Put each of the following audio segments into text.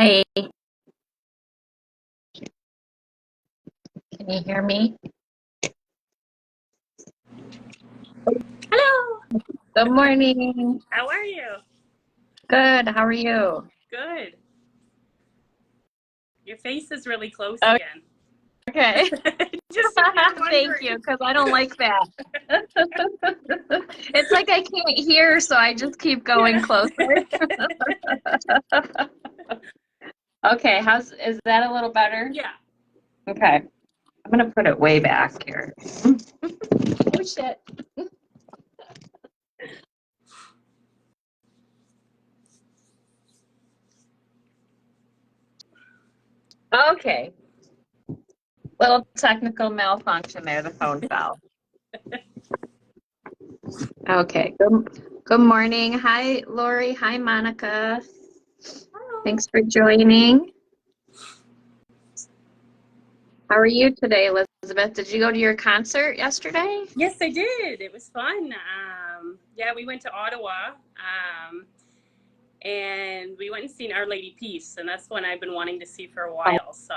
Hi, can you hear me? Hello. Good morning. How are you? Good. How are you? Good. Your face is really close again. Okay. Just if you're Thank wondering. you, because I don't like that. It's like I can't hear, so I just keep going Yeah. closer. Okay, is that a little better? Yeah. Okay. I'm gonna put it way back here. Oh shit. Okay. Little technical malfunction there. The phone fell. Okay. Good morning. Hi, Lori. Hi, Monica. Hello. Thanks for joining. How are you today, Elizabeth? Did you go to your concert yesterday? Yes, I did. It was fun. Yeah, we went to Ottawa, and we went and seen Our Lady Peace, and that's one I've been wanting to see for a while. So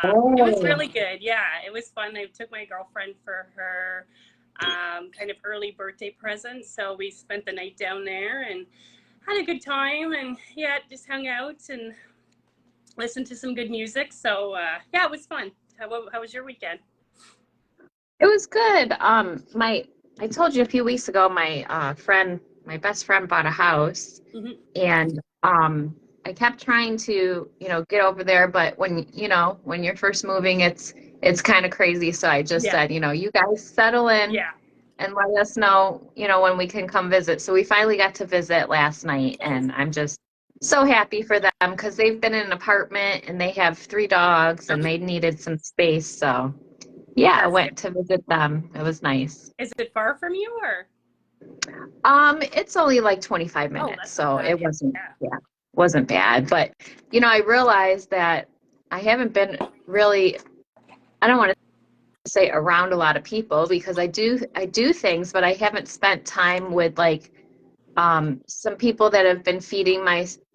it was Oh, really good. Yeah, it was fun. I took my girlfriend for her kind of early birthday present, so we spent the night down there and had a good time, and yeah, just hung out and listened to some good music. So yeah, it was fun. How was your weekend? it was good. I told you a few weeks ago, my best friend bought a house, Mm-hmm. and I kept trying to, get over there, but when you're first moving, it's kind of crazy. So I just Yeah, said, you guys settle in yeah. and let us know, when we can come visit. So we finally got to visit last night, Oh, and I'm just so happy for them because they've been in an apartment and they have three dogs and okay. they needed some space. So yeah, I That's good. went to visit them. It was nice. Is it far from you or? It's only like 25 Oh, minutes, that's not so bad. it Yeah, wasn't bad. But I realized that I haven't been really, I don't want to say around a lot of people because I do things, but I haven't spent time with like some people that have been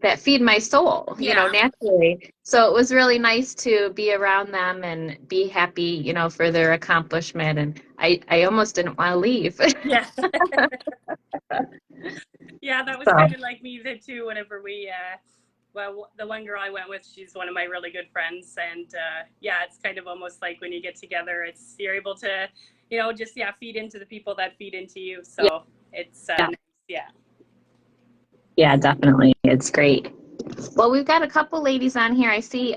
that feed my soul, yeah. naturally. So it was really nice to be around them and be happy, for their accomplishment. And I almost didn't want to leave. Yeah. Yeah, that was So kind of like me too. Whenever well, the one girl I went with, she's one of my really good friends, and yeah, it's kind of almost like when you get together, you're able to, just feed into the people that feed into you. yeah, So it's nice. Yeah. yeah, definitely. It's great. Well, we've got a couple ladies on here. I see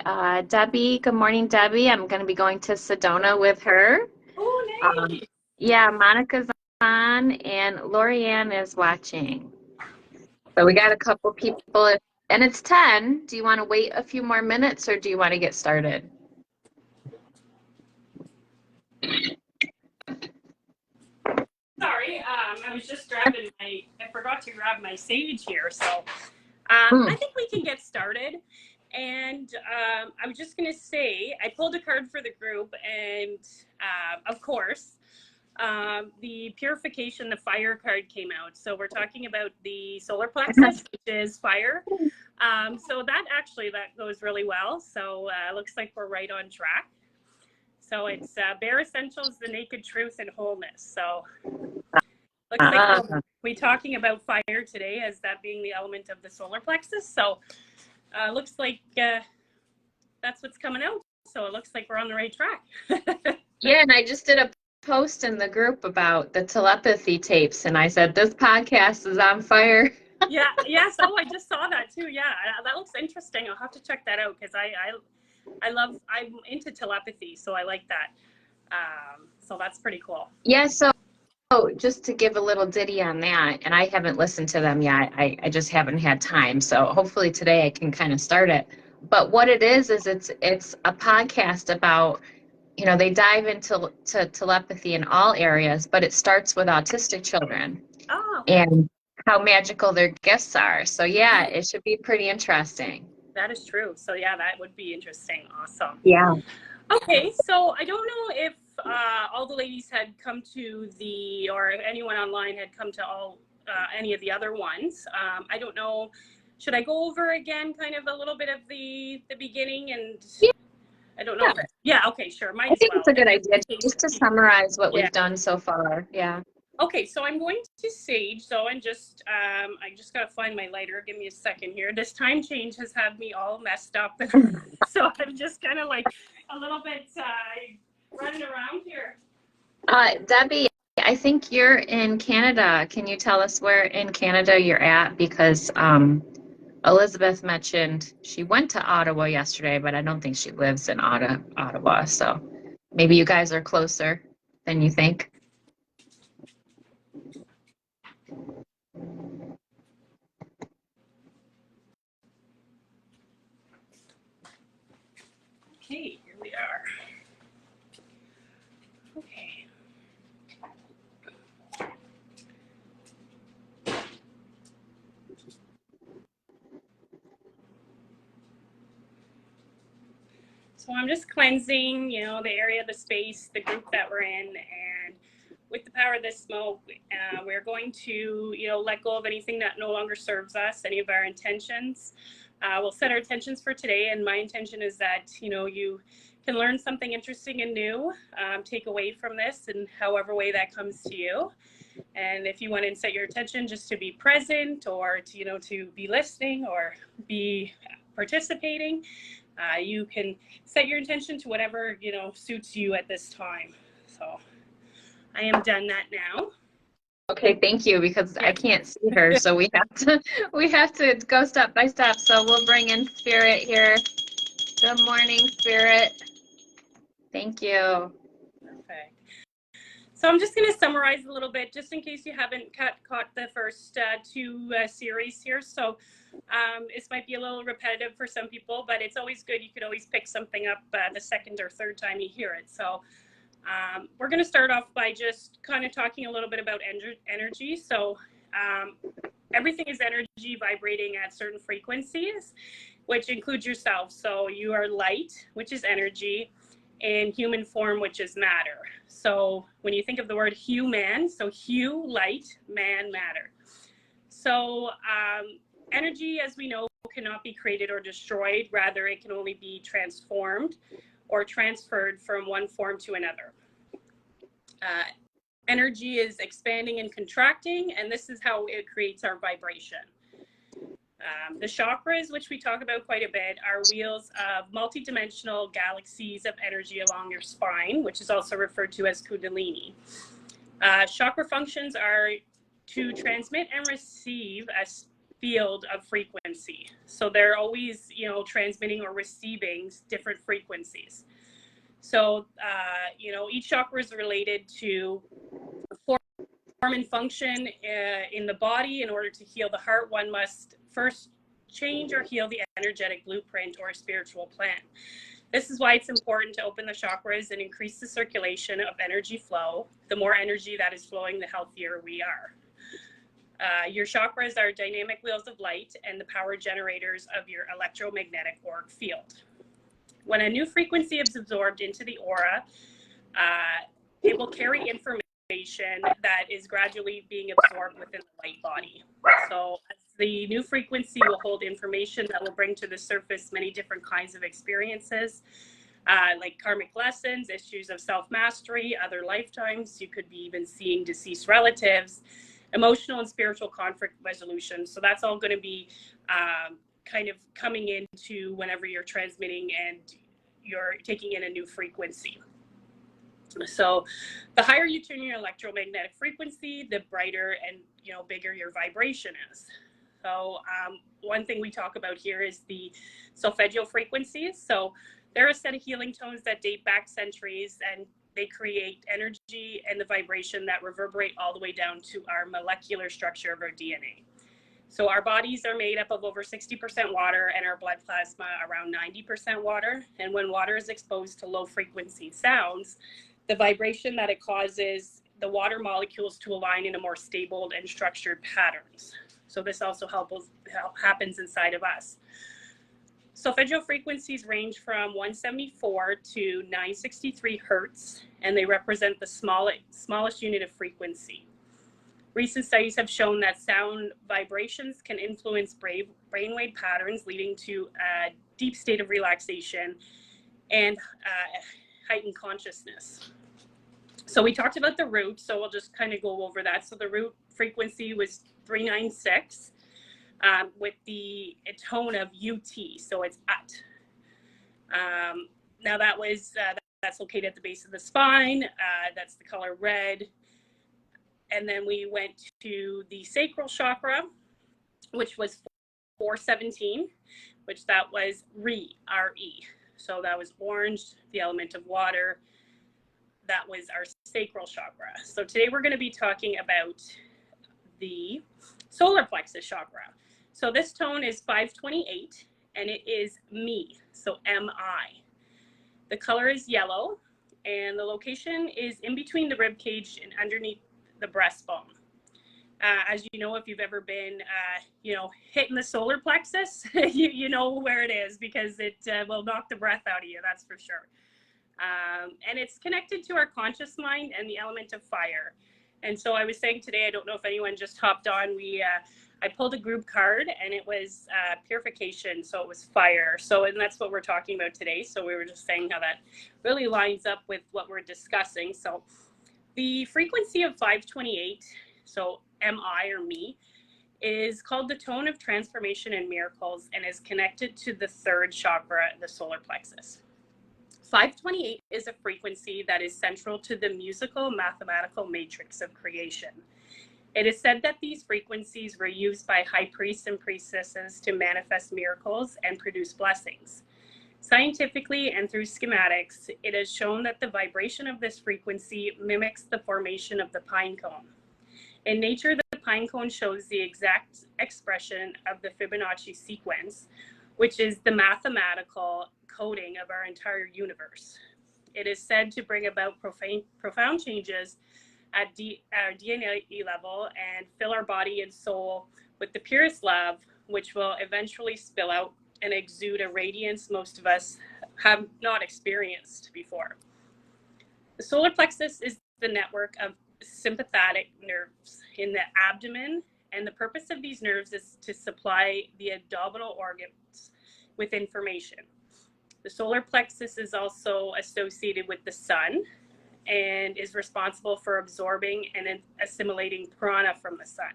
Debbie. Good morning, Debbie. I'm going to be going to Sedona with her. Oh, Um, nice. yeah, Monica's on and Lorianne is watching. So we got a couple people, and it's 10. Do you want to wait a few more minutes or do you want to get started? Sorry, I was just I forgot to grab my sage here. So Hmm. I think we can get started. And I was just going to say, I pulled a card for the group, and of course, the purification, the fire card came out. So we're talking about the solar plexus, which is fire. So that goes really well. So looks like we're right on track. So it's bare essentials, the naked truth, and wholeness. So looks like Ah, we're talking about fire today as that being the element of the solar plexus. So looks like that's what's coming out. So it looks like we're on the right track. yeah, and I just did a post in the group about the telepathy tapes, and I said, this podcast is on fire. Yeah, yes. Oh, I just saw that too. Yeah, that looks interesting. I'll have to check that out because I'm into telepathy, so I like that. So that's pretty cool. Yeah, so just to give a little ditty on that, and I haven't listened to them yet. I just haven't had time. So hopefully today I can kind of start it. But what it is it's a podcast about, they dive into telepathy in all areas, but it starts with autistic children Oh, okay. and how magical their gifts are. So yeah, it should be pretty interesting. That is true. So yeah, that would be interesting. Awesome. Yeah. Okay, so I don't know if all the ladies had come to or if anyone online had come to any of the other ones. I don't know. should I go over again kind of a little bit of the beginning? And Yeah, I don't know. Yeah, okay, sure. Might I as think well. it's a good idea just to summarize what Yeah. we've done so far. Yeah. Okay, so I'm going to sage. So I'm just, I just got to find my lighter. Give me a second here. This time change has had me all messed up. So I'm just kind of like a little bit running around here. Debbie, I think you're in Canada. Can you tell us where in Canada you're at? Because Elizabeth mentioned she went to Ottawa yesterday, but I don't think she lives in Ottawa. So maybe you guys are closer than you think. Okay, here we are. Okay. So I'm just cleansing, you know, the area, the space, the group that we're in, and with the power of this smoke, we're going to, you know, let go of anything that no longer serves us, any of our intentions. We'll set our intentions for today, and my intention is that, you know, you can learn something interesting and new, take away from this in however way that comes to you. And if you want to set your attention just to be present or to, you know, to be listening or be participating, you can set your intention to whatever, you know, suits you at this time. So I am done that now. Okay, thank you, because I can't see her, so we have to go step by step. So we'll bring in Spirit here. Good morning, Spirit. Thank you. Perfect. So I'm just going to summarize a little bit, just in case you haven't caught the first two series here. So this might be a little repetitive for some people, but it's always good. You could always pick something up the second or third time you hear it. So we're going to start off by just kind of talking a little bit about energy. So everything is energy vibrating at certain frequencies, which includes yourself. So you are light, which is energy, and human form, which is matter. So when you think of the word human, so hue, light, man, matter. So energy, as we know, cannot be created or destroyed. Rather, it can only be transformed or transferred from one form to another. Energy is expanding and contracting, and this is how it creates our vibration. The chakras, which we talk about quite a bit, are wheels of multidimensional galaxies of energy along your spine, which is also referred to as Kundalini. Chakra functions are to transmit and receive a field of frequency. So they're always, you know, transmitting or receiving different frequencies. So, you know, each chakra is related to form and function in the body. In order to heal the heart, one must first change or heal the energetic blueprint or spiritual plan. This is why it's important to open the chakras and increase the circulation of energy flow. The more energy that is flowing, the healthier we are. Your chakras are dynamic wheels of light and the power generators of your electromagnetic auric field. When a new frequency is absorbed into the aura, it will carry information that is gradually being absorbed within the light body. So the new frequency will hold information that will bring to the surface many different kinds of experiences, like karmic lessons, issues of self-mastery, other lifetimes. You could be even seeing deceased relatives, emotional and spiritual conflict resolution. So that's all going to be kind of coming into whenever you're transmitting and you're taking in a new frequency. So the higher you tune your electromagnetic frequency, the brighter and, you know, bigger your vibration is. So one thing we talk about here is the solfeggio frequencies. So they're a set of healing tones that date back centuries, and they create energy and the vibration that reverberate all the way down to our molecular structure of our DNA. So our bodies are made up of over 60% water and our blood plasma around 90% water. And when water is exposed to low frequency sounds, the vibration that it causes the water molecules to align in a more stable and structured patterns. So this also happens inside of us. Solfeggio frequencies range from 174 to 963 hertz, and they represent the smallest unit of frequency. Recent studies have shown that sound vibrations can influence brainwave patterns, leading to a deep state of relaxation and heightened consciousness. So we talked about the root, so we'll just kind of go over that. So the root frequency was 396 with a tone of UT, so it's at. Now that's located at the base of the spine. That's the color red. And then we went to the sacral chakra, which was 417, which that was Re, R-E. So that was orange, the element of water. That was our sacral chakra. So today we're going to be talking about the solar plexus chakra. So this tone is 528, and it is me, so M-I. The color is yellow, and the location is in between the rib cage and underneath the breastbone. As you know, if you've ever been, hitting the solar plexus, you know where it is, because it will knock the breath out of you, that's for sure. And it's connected to our conscious mind and the element of fire. And so I was saying today, I don't know if anyone just hopped on, I pulled a group card, and it was purification, so it was fire. And that's what we're talking about today. So we were just saying how that really lines up with what we're discussing. So the frequency of 528, so MI or me, is called the tone of transformation and miracles, and is connected to the third chakra, the solar plexus. 528 is a frequency that is central to the musical mathematical matrix of creation. It is said that these frequencies were used by high priests and priestesses to manifest miracles and produce blessings. Scientifically and through schematics, it is shown that the vibration of this frequency mimics the formation of the pine cone. In nature, the pine cone shows the exact expression of the Fibonacci sequence, which is the mathematical coding of our entire universe. It is said to bring about profound changes at our DNA level and fill our body and soul with the purest love, which will eventually spill out and exude a radiance most of us have not experienced before. The solar plexus is the network of sympathetic nerves in the abdomen, and the purpose of these nerves is to supply the abdominal organs with information. The solar plexus is also associated with the sun and is responsible for absorbing and assimilating prana from the sun.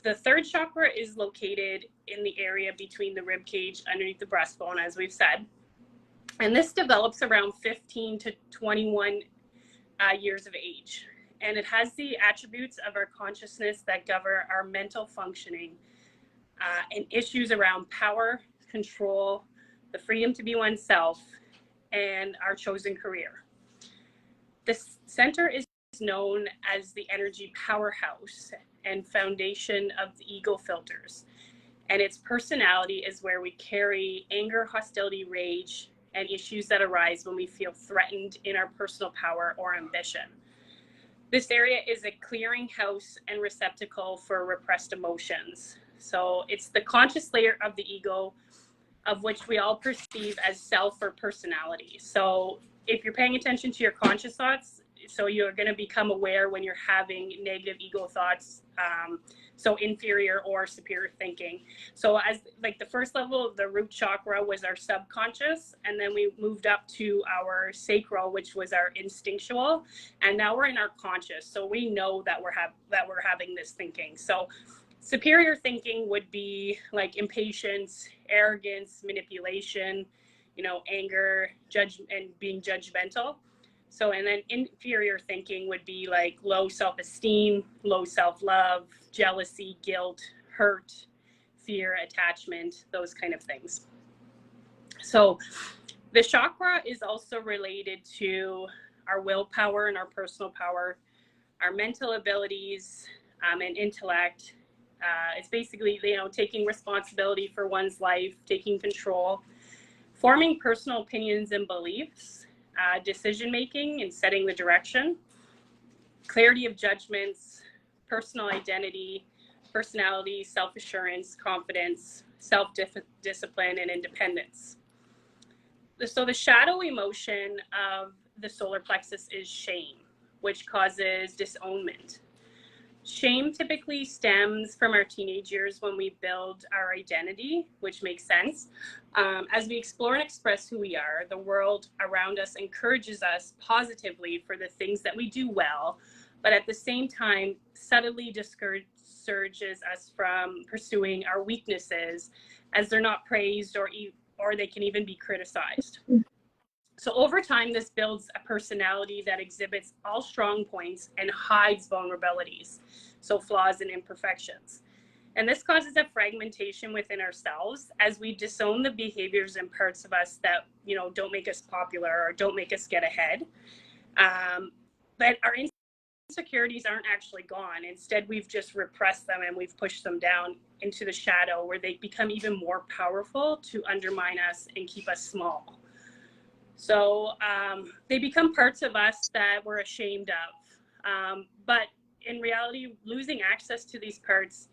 The third chakra is located in the area between the rib cage underneath the breastbone, as we've said. And this develops around 15 to 21 years of age. And it has the attributes of our consciousness that govern our mental functioning and issues around power, control, the freedom to be oneself, and our chosen career. The center is known as the energy powerhouse and foundation of the ego filters. And its personality is where we carry anger, hostility, rage, and issues that arise when we feel threatened in our personal power or ambition. This area is a clearinghouse and receptacle for repressed emotions. So it's the conscious layer of the ego, of which we all perceive as self or personality. So if you're paying attention to your conscious thoughts, so you're going to become aware when you're having negative ego thoughts, so inferior or superior thinking. So as like the first level of the root chakra was our subconscious, and then we moved up to our sacral, which was our instinctual, and now we're in our conscious. So we know that we're having this thinking. So superior thinking would be like impatience, arrogance, manipulation, anger, and being judgmental. So, and then inferior thinking would be like low self-esteem, low self-love, jealousy, guilt, hurt, fear, attachment, those kind of things. So the chakra is also related to our willpower and our personal power, our mental abilities, and intellect. It's basically, taking responsibility for one's life, taking control, forming personal opinions and beliefs, decision-making and setting the direction, clarity of judgments, personal identity, personality, self-assurance, confidence, self-discipline, and independence. So the shadow emotion of the solar plexus is shame. which causes disownment. Shame typically stems from our teenage years when we build our identity, which makes sense. As we explore and express who we are, the world around us encourages us positively for the things that we do well, but at the same time, subtly discourages us from pursuing our weaknesses, as they're not praised or they can even be criticized. So over time, this builds a personality that exhibits all strong points and hides vulnerabilities, so flaws and imperfections. And this causes a fragmentation within ourselves as we disown the behaviors and parts of us that, don't make us popular or don't make us get ahead. But our insecurities aren't actually gone. Instead, we've just repressed them and we've pushed them down into the shadow, where they become even more powerful to undermine us and keep us small. So they become parts of us that we're ashamed of. But in reality, losing access to these parts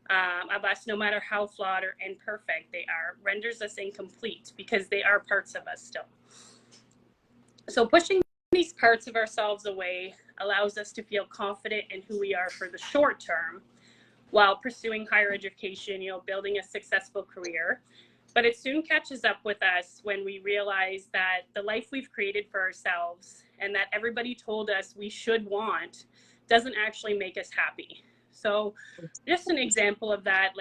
of us, no matter how flawed or imperfect they are, renders us incomplete, because they are parts of us still. So pushing these parts of ourselves away allows us to feel confident in who we are for the short term, while pursuing higher education, building a successful career. But it soon catches up with us when we realize that the life we've created for ourselves and that everybody told us we should want doesn't actually make us happy. So just an example of that,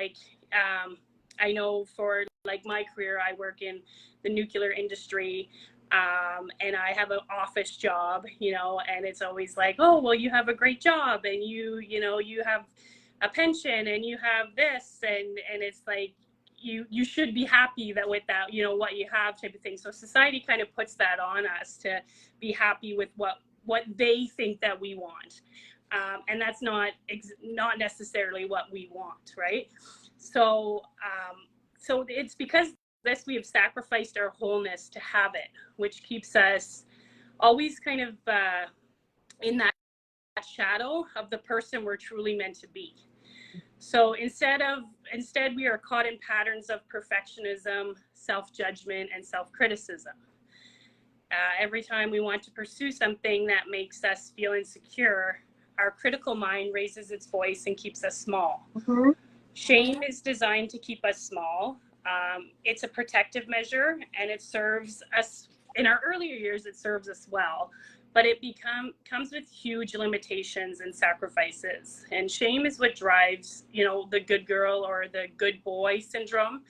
I know for my career, I work in the nuclear industry, and I have an office job, and it's always like, oh, well, you have a great job, and you have a pension, and you have this, and it's like, you should be happy that with that, what you have, type of thing. So society kind of puts that on us to be happy with what they think that we want. And that's not necessarily what we want, right? So it's because this, we have sacrificed our wholeness to have it, which keeps us always kind of in that shadow of the person we're truly meant to be. So instead we are caught in patterns of perfectionism, self-judgment, and self-criticism. Every time we want to pursue something that makes us feel insecure, our critical mind raises its voice and keeps us small. Mm-hmm. Shame is designed to keep us small. It's a protective measure, and it serves us, in our earlier years, it serves us well. But it comes with huge limitations and sacrifices. And shame is what drives, the good girl or the good boy syndrome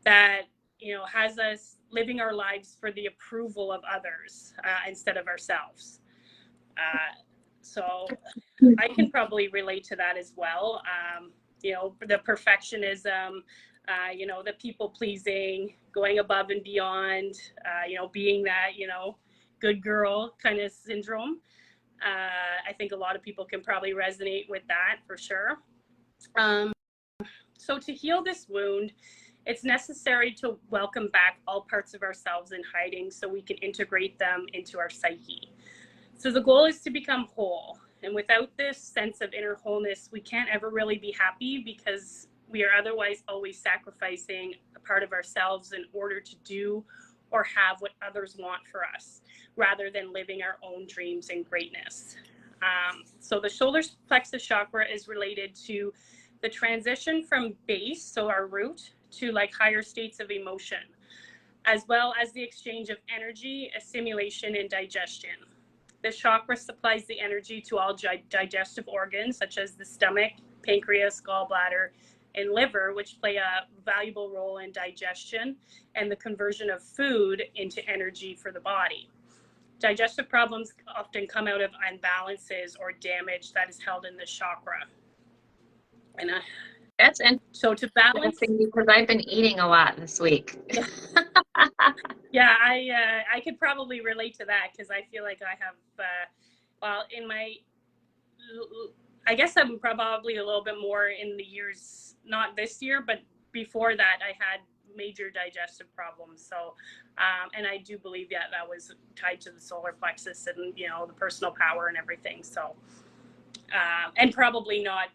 that, has us living our lives for the approval of others instead of ourselves. So I can probably relate to that as well. The perfectionism, the people pleasing, going above and beyond, being that, good girl kind of syndrome. I think a lot of people can probably resonate with that for sure. So to heal this wound, it's necessary to welcome back all parts of ourselves in hiding so we can integrate them into our psyche. So the goal is to become whole. And without this sense of inner wholeness, we can't ever really be happy, because we are otherwise always sacrificing a part of ourselves in order to do or have what others want for us, rather than living our own dreams and greatness. So the solar plexus chakra is related to the transition from base, so our root, to higher states of emotion, as well as the exchange of energy, assimilation, and digestion. The chakra supplies the energy to all digestive organs, such as the stomach, pancreas, gallbladder, and liver, which play a valuable role in digestion and the conversion of food into energy for the body. Digestive problems often come out of imbalances or damage that is held in the chakra. And that's so to balance, because I've been eating a lot this week. Yeah, I could probably relate to that, because I feel like I have, I guess I'm probably a little bit more in the years, not this year, but before that, I had major digestive problems. So, and I do believe that was tied to the solar plexus and, the personal power and everything. So, and probably not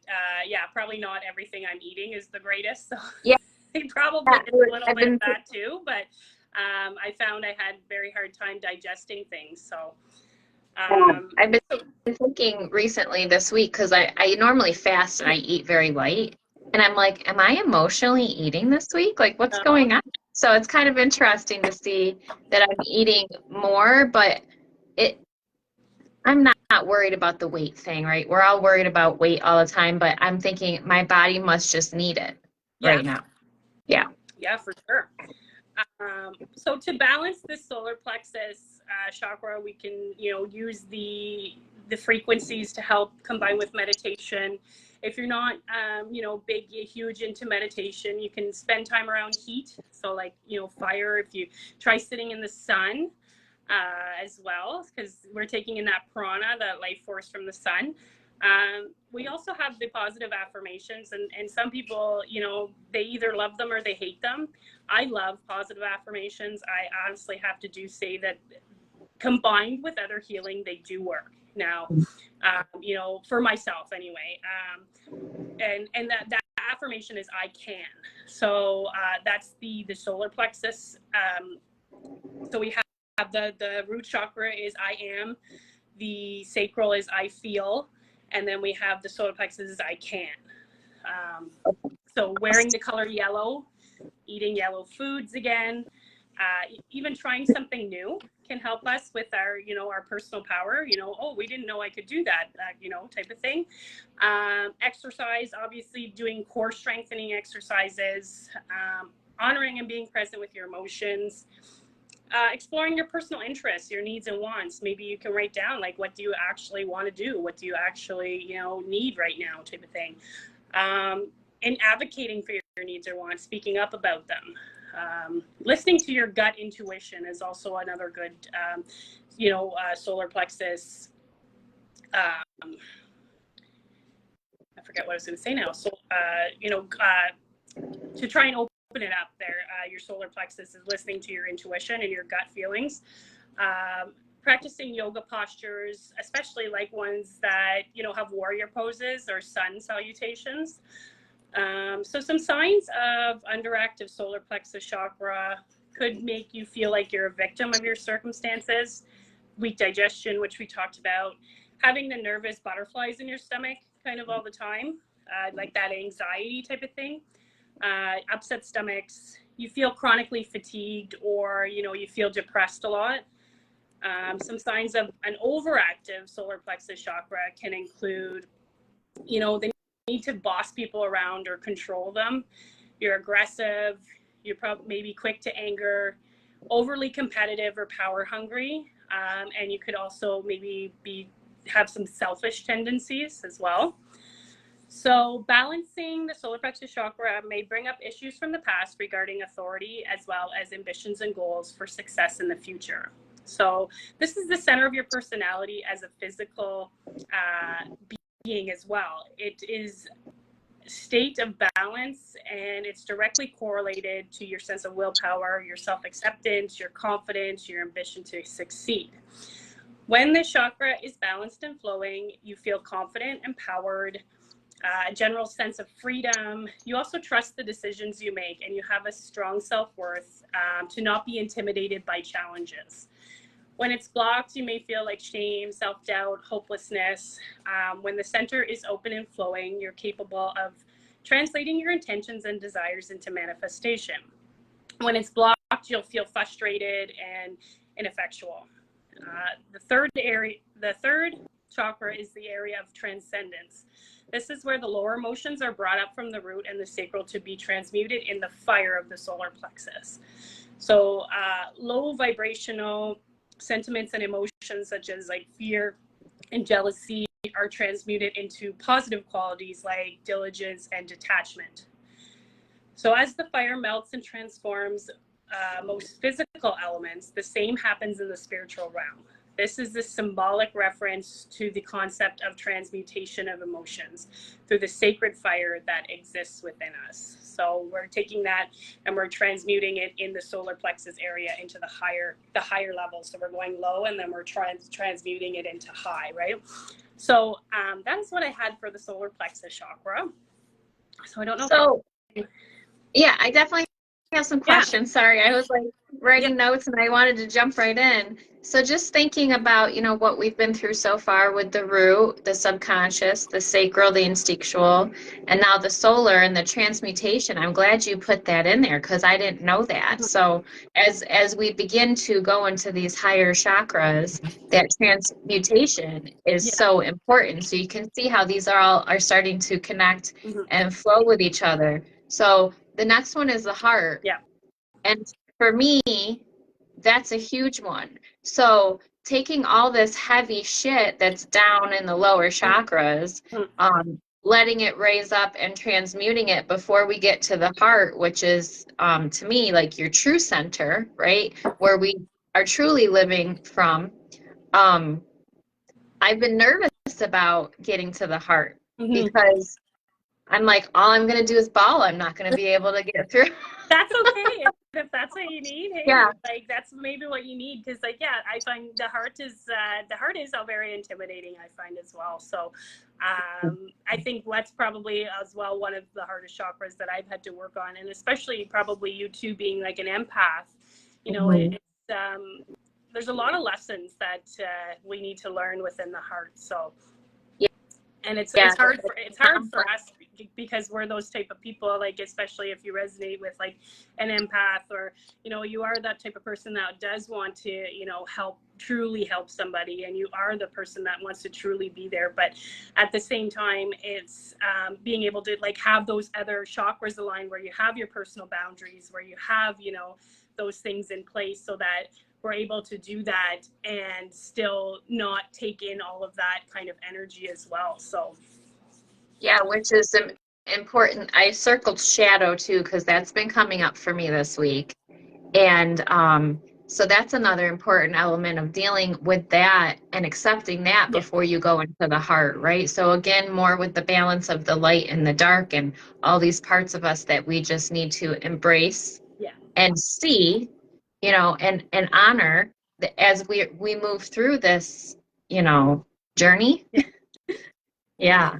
everything I'm eating is the greatest. So yeah, probably a little bit of that too, but I found I had very hard time digesting things. So, I've been thinking recently this week because I normally fast and I eat very light. And I'm like, am I emotionally eating this week? Like, what's uh, going on? So it's kind of interesting to see that I'm eating more, but it I'm not worried about the weight thing, right? We're all worried about weight all the time, but I'm thinking my body must just need it yeah, right now. Yeah. yeah, for sure. So to balance the solar plexus chakra, we can, use the frequencies to help combine with meditation. If you're not, big, huge into meditation, you can spend time around heat. So like, fire, if you try sitting in the sun as well, because we're taking in that prana, that life force from the sun. We also have the positive affirmations, and some people, they either love them or they hate them. I love positive affirmations. I honestly have to say that combined with other healing, they do work. Now, for myself anyway. And that affirmation is I can. So that's the solar plexus. So we have the root chakra is I am, the sacral is I feel, and then we have the solar plexus is I can. So wearing the color yellow, eating yellow foods again, even trying something new can help us with our, our personal power. Oh, we didn't know I could do that, type of thing. Exercise, obviously, doing core strengthening exercises, honoring and being present with your emotions. Exploring your personal interests, your needs and wants. Maybe you can write down, like, what do you actually want to do? What do you actually, need right now, type of thing. And advocating for your needs or wants, speaking up about them. Listening to your gut intuition is also another good, solar plexus. I forget what I was going to say now. So, to try and open it up there, your solar plexus is listening to your intuition and your gut feelings. Practicing yoga postures, especially like ones that, have warrior poses or sun salutations. So some signs of underactive solar plexus chakra could make you feel like you're a victim of your circumstances. Weak digestion, which we talked about. Having the nervous butterflies in your stomach kind of all the time, like that anxiety type of thing. Upset stomachs, you feel chronically fatigued, or, you feel depressed a lot. Some signs of an overactive solar plexus chakra can include, the need to boss people around or control them. You're aggressive, you're probably maybe quick to anger, overly competitive or power hungry, and you could also maybe have some selfish tendencies as well. So balancing the solar plexus chakra may bring up issues from the past regarding authority, as well as ambitions and goals for success in the future. So this is the center of your personality as a physical being as well. It is a state of balance, and it's directly correlated to your sense of willpower, your self-acceptance, your confidence, your ambition to succeed. When the chakra is balanced and flowing, you feel confident, empowered, a general sense of freedom. You also trust the decisions you make, and you have a strong self-worth to not be intimidated by challenges. When it's blocked, you may feel like shame, self-doubt, hopelessness. When the center is open and flowing, you're capable of translating your intentions and desires into manifestation. When it's blocked, you'll feel frustrated and ineffectual. The third chakra is the area of transcendence. This is where the lower emotions are brought up from the root and the sacral to be transmuted in the fire of the solar plexus. So low vibrational sentiments and emotions such as like fear and jealousy are transmuted into positive qualities like diligence and detachment. So as the fire melts and transforms most physical elements, the same happens in the spiritual realm. This is the symbolic reference to the concept of transmutation of emotions through the sacred fire that exists within us. So we're taking that and we're transmuting it in the solar plexus area into the higher levels. So we're going low and then we're transmuting it into high, right? So that is what I had for the solar plexus chakra. So I don't know. So, yeah, I definitely have some questions. Sorry, I was like writing notes and I wanted to jump right in. So just thinking about, what we've been through so far with the root, the subconscious, the sacral, the instinctual, and now the solar and the transmutation. I'm glad you put that in there because I didn't know that. So as we begin to go into these higher chakras, that transmutation is Yeah. so important. So you can see how these are starting to connect and flow with each other. So the next one is the heart. Yeah. And for me, that's a huge one. So taking all this heavy shit that's down in the lower chakras, letting it raise up and transmuting it before we get to the heart, which is to me like your true center, right? Where we are truly living from. I've been nervous about getting to the heart because I'm like, all I'm going to do is bawl. I'm not going to be able to get through. That's okay. If that's what you need, hey, Yeah. like that's maybe what you need. Because like, yeah, I find the heart is very intimidating. I find as well. So, I think that's probably as well one of the hardest chakras that I've had to work on, and especially probably you two being like an empath. It's there's a lot of lessons that we need to learn within the heart. So. And it's hard for us because we're those type of people, like especially if you resonate with like an empath, or you are that type of person that does want to truly help somebody, and you are the person that wants to truly be there. But at the same time, it's being able to like have those other chakras aligned, where you have your personal boundaries, where you have those things in place, so that we're able to do that and still not take in all of that kind of energy as well. So yeah, which is important. I circled shadow too because that's been coming up for me this week, and so that's another important element of dealing with that and accepting that before you go into the heart, right? So again, more with the balance of the light and the dark and all these parts of us that we just need to embrace and see, and honor as we move through this, journey. Yeah.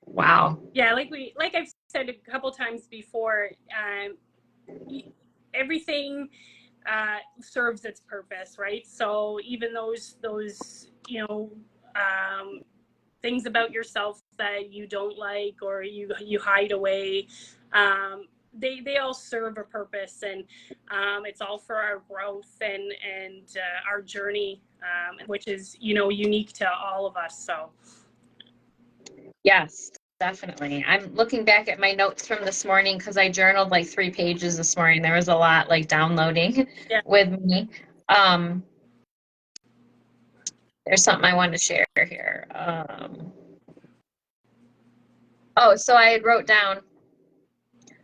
Wow. Yeah, like I've said a couple times before, everything serves its purpose, right? So even those things about yourself that you don't like, or you hide away, they all serve a purpose, and it's all for our growth and our journey, which is unique to all of us. So Yes, definitely. I'm looking back at my notes from this morning because I journaled like 3 pages this morning. There was a lot like downloading with me. There's something I wanted to share here. So I wrote down,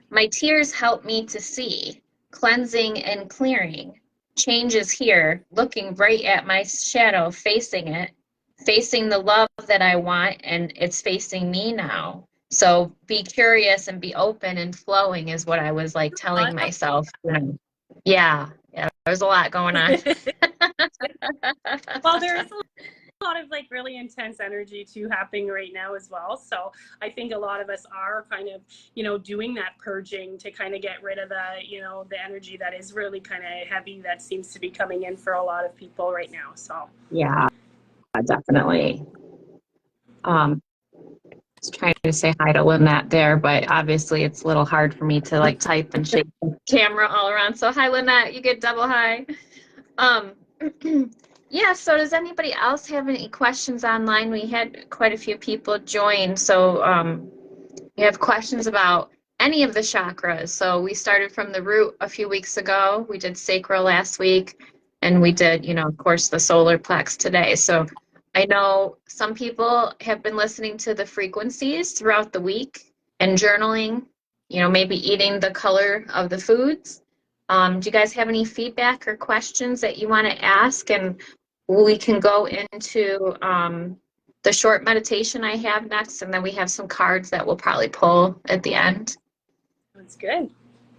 my tears help me to see, cleansing and clearing. Change is here, looking right at my shadow, facing it, facing the love that I want, and it's facing me now. So be curious and be open and flowing is what I was like telling myself. Yeah, there's a lot going on. well, there is a lot of like really intense energy too happening right now as well. So I think a lot of us are kind of doing that purging to kind of get rid of the energy that is really kind of heavy, that seems to be coming in for a lot of people right now. So yeah, definitely. Just trying to say hi to Lynette there, but obviously it's a little hard for me to like type and shake the camera all around. So hi Lynette, you get double hi. Yeah, so does anybody else have any questions online? We had quite a few people join, so you have questions about any of the chakras. So we started from the root a few weeks ago. We did sacral last week, and we did, of course, the solar plex today. So I know some people have been listening to the frequencies throughout the week and journaling, maybe eating the color of the foods. Do you guys have any feedback or questions that you want to ask? And we can go into the short meditation I have next, and then we have some cards that we'll probably pull at the end. that's good.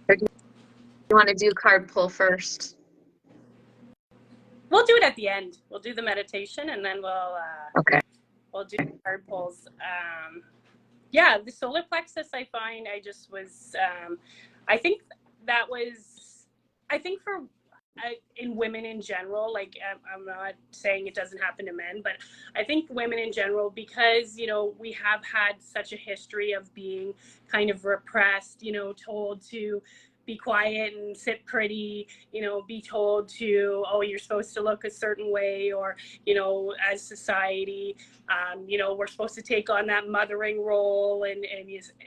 Or do you want to do card pull first? We'll do it at the end. We'll do the meditation, and then we'll do card pulls. The solar plexus, I find I just was I think for in women in general, like I'm not saying it doesn't happen to men, but I think women in general, because, you know, we have had such a history of being kind of repressed, you know, told to be quiet and sit pretty, you know, be told to, oh, you're supposed to look a certain way, or, you know, as society, you know, we're supposed to take on that mothering role.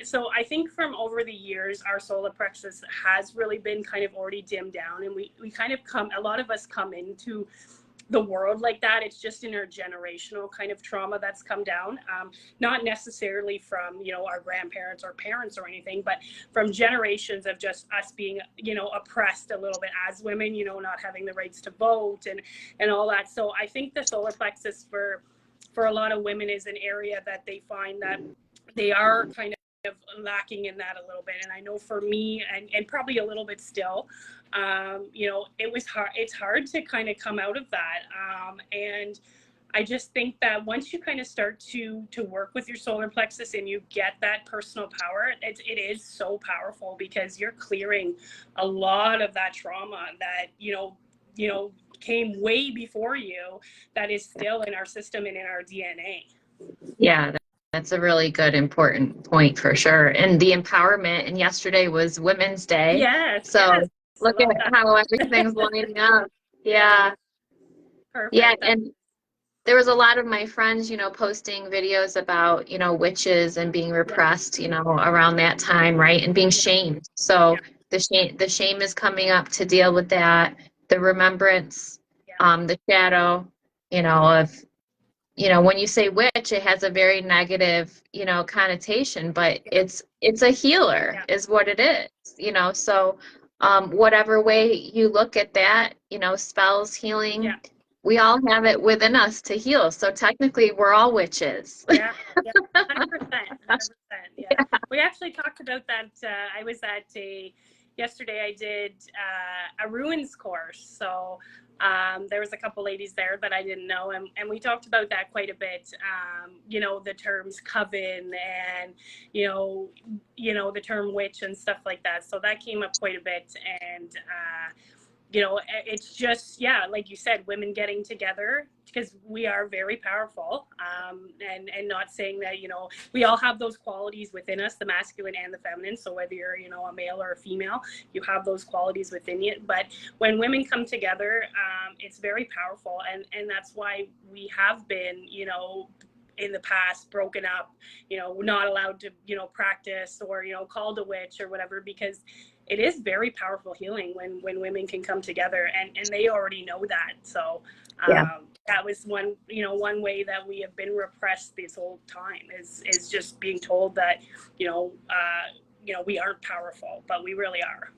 So I think from over the years, our solar plexus has really been kind of already dimmed down, and we kind of a lot of us come into the world like that. It's just intergenerational kind of trauma that's come down, not necessarily from, you know, our grandparents or parents or anything, but from generations of just us being, you know, oppressed a little bit as women, you know, not having the rights to vote and all that. So I think the solar plexus for a lot of women is an area that they find that they are kind of lacking in that a little bit. And I know for me, and probably a little bit still, you know, it's hard to kind of come out of that. And I just think that once you kind of start to work with your solar plexus and you get that personal power, it is so powerful, because you're clearing a lot of that trauma that, you know, came way before you, that is still in our system and in our DNA. Yeah, that's a really good, important point for sure. And the empowerment, and yesterday was Women's Day. Yes, So yes. look at how everything's lining up. Yeah. Perfect. Yeah. And there was a lot of my friends, you know, posting videos about, you know, witches and being repressed, you know, around that time, right? And being shamed. So the shame is coming up to deal with that. The remembrance, the shadow, you know, of, you know, when you say witch, it has a very negative, you know, connotation, but it's a healer is what it is, you know. So whatever way you look at that, you know, spells, healing, we all have it within us to heal. So technically we're all witches. Yeah, 100%. Yeah. We actually talked about that. I was at yesterday I did a ruins course. So there was a couple ladies there that I didn't know, and we talked about that quite a bit. You know, the terms coven and, you know, the term witch and stuff like that. So that came up quite a bit. And, you know, it's just, yeah, like you said, women getting together, because we are very powerful, and not saying that, you know, we all have those qualities within us, the masculine and the feminine. So whether you're, you know, a male or a female, you have those qualities within you. But when women come together, it's very powerful. And that's why we have been, you know, in the past broken up, you know, not allowed to, you know, practice, or, you know, called a witch or whatever, because it is very powerful healing when women can come together, and they already know that. So that was one, you know, one way that we have been repressed this whole time is just being told that, you know, we aren't powerful, but we really are.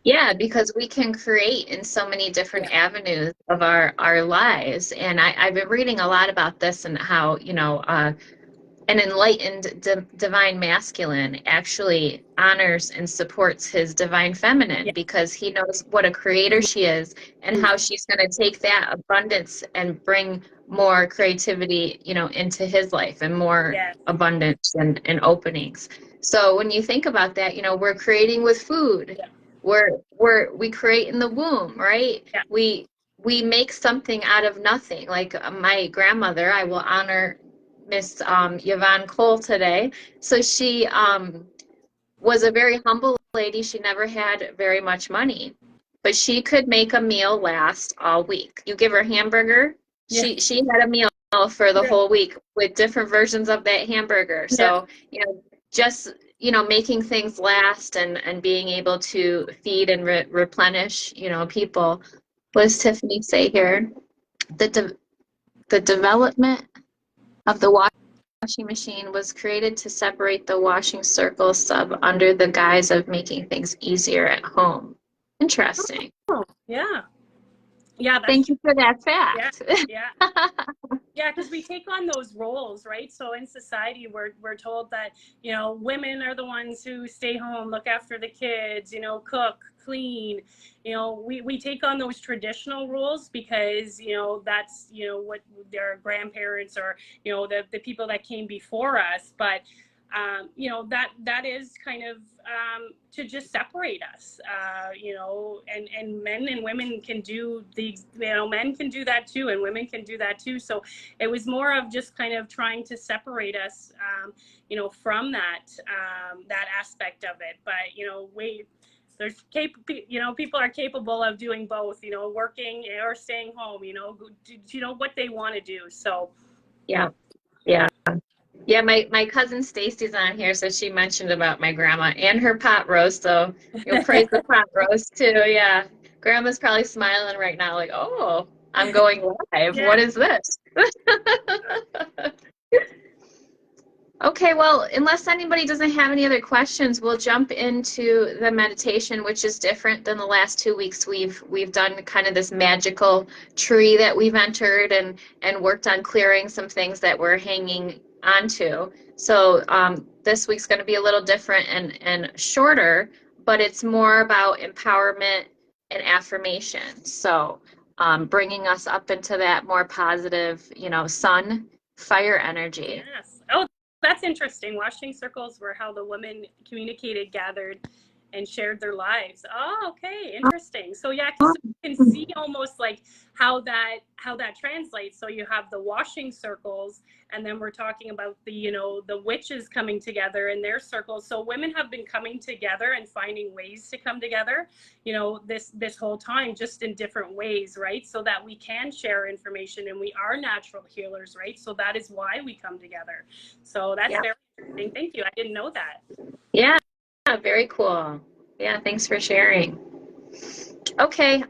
Yeah, because we can create in so many different avenues of our lives. And I've been reading a lot about this, and how, you know, an enlightened divine masculine actually honors and supports his divine feminine, because he knows what a creator she is, and how she's going to take that abundance and bring more creativity, you know, into his life, and more abundance and openings. So when you think about that, you know, we're creating with food. We create in the womb, right? We make something out of nothing. Like my grandmother, I will honor Miss Yvonne Cole today. So she was a very humble lady. She never had very much money, but she could make a meal last all week. You give her a hamburger, she had a meal for the whole week with different versions of that hamburger. So, you know, just, you know, making things last, and being able to feed and replenish, you know, people. What does Tiffany say here? The development of the washing machine was created to separate the washing circle sub under the guise of making things easier at home. Interesting. Oh, yeah. Yeah. Thank you for that fact. Yeah, because we take on those roles, right? So in society, we're told that, you know, women are the ones who stay home, look after the kids, you know, cook, clean. You know, we take on those traditional roles because, you know, that's, you know, what their grandparents, or, you know, the people that came before us. But you know, that is kind of to just separate us, you know, and men and women can do these, you know, men can do that too, and women can do that too. So it was more of just kind of trying to separate us, you know, from that, that aspect of it. But, you know, there's you know, people are capable of doing both, you know, working or staying home, you know what they want to do. So Yeah. Yeah. Yeah, my cousin Stacy's on here, so she mentioned about my grandma and her pot roast. So you'll praise the pot roast too. Yeah, grandma's probably smiling right now, like, "Oh, I'm going live. yeah. What is this?" Okay, well, unless anybody doesn't have any other questions, we'll jump into the meditation, which is different than the last 2 weeks. We've done kind of this magical tree that we've entered and worked on clearing some things that we're hanging onto. So this week's going to be a little different and shorter, but it's more about empowerment and affirmation. So bringing us up into that more positive, you know, sun, fire energy. Yes. Oh, that's interesting. Washing circles were how the women communicated, gathered, and shared their lives. Oh, okay, interesting. So yeah, because you can see almost like how that translates. So you have the washing circles, and then we're talking about the, you know, the witches coming together in their circles. So women have been coming together and finding ways to come together, you know, this whole time, just in different ways, right? So that we can share information, and we are natural healers, right? So that is why we come together. So that's very interesting. Thank you. I didn't know that. Yeah, very cool. Yeah, thanks for sharing. Okay,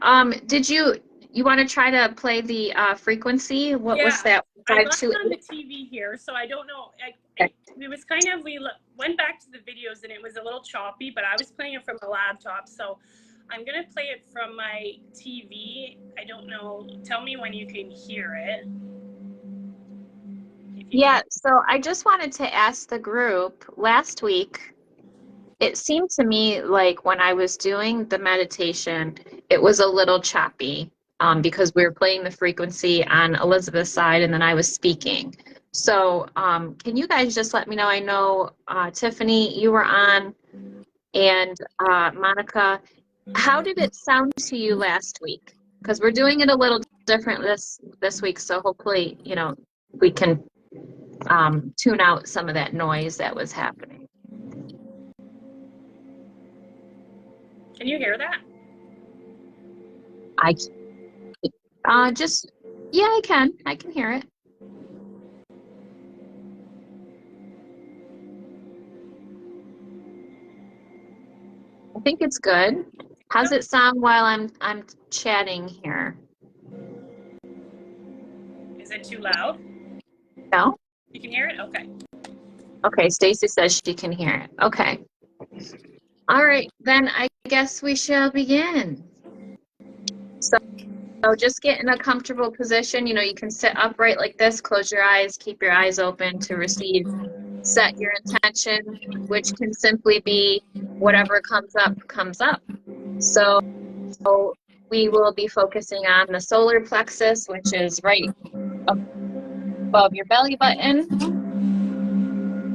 did you want to try to play the frequency? What was that? I got it on the 528? TV here, so I don't know. Okay. It was kind of, we went back to the videos and it was a little choppy, but I was playing it from a laptop, so I'm gonna play it from my TV. I don't know. Tell me when you can hear it. Yeah, so I just wanted to ask the group, last week, it seemed to me like when I was doing the meditation, it was a little choppy, because we were playing the frequency on Elizabeth's side and then I was speaking. So can you guys just let me know? I know Tiffany, you were on, and Monica, how did it sound to you last week? Because we're doing it a little different this week, so hopefully, you know, we can tune out some of that noise that was happening. Can you hear that? I just, yeah, I can hear it. I think it's good. How's it sound while I'm chatting here? Is it too loud? No? You can hear it? Okay. Okay, Stacy says she can hear it. Okay. All right, then I guess we shall begin. So just get in a comfortable position. You know, you can sit upright like this, close your eyes, keep your eyes open to receive. Set your intention, which can simply be whatever comes up, comes up. So we will be focusing on the solar plexus, which is right above your belly button.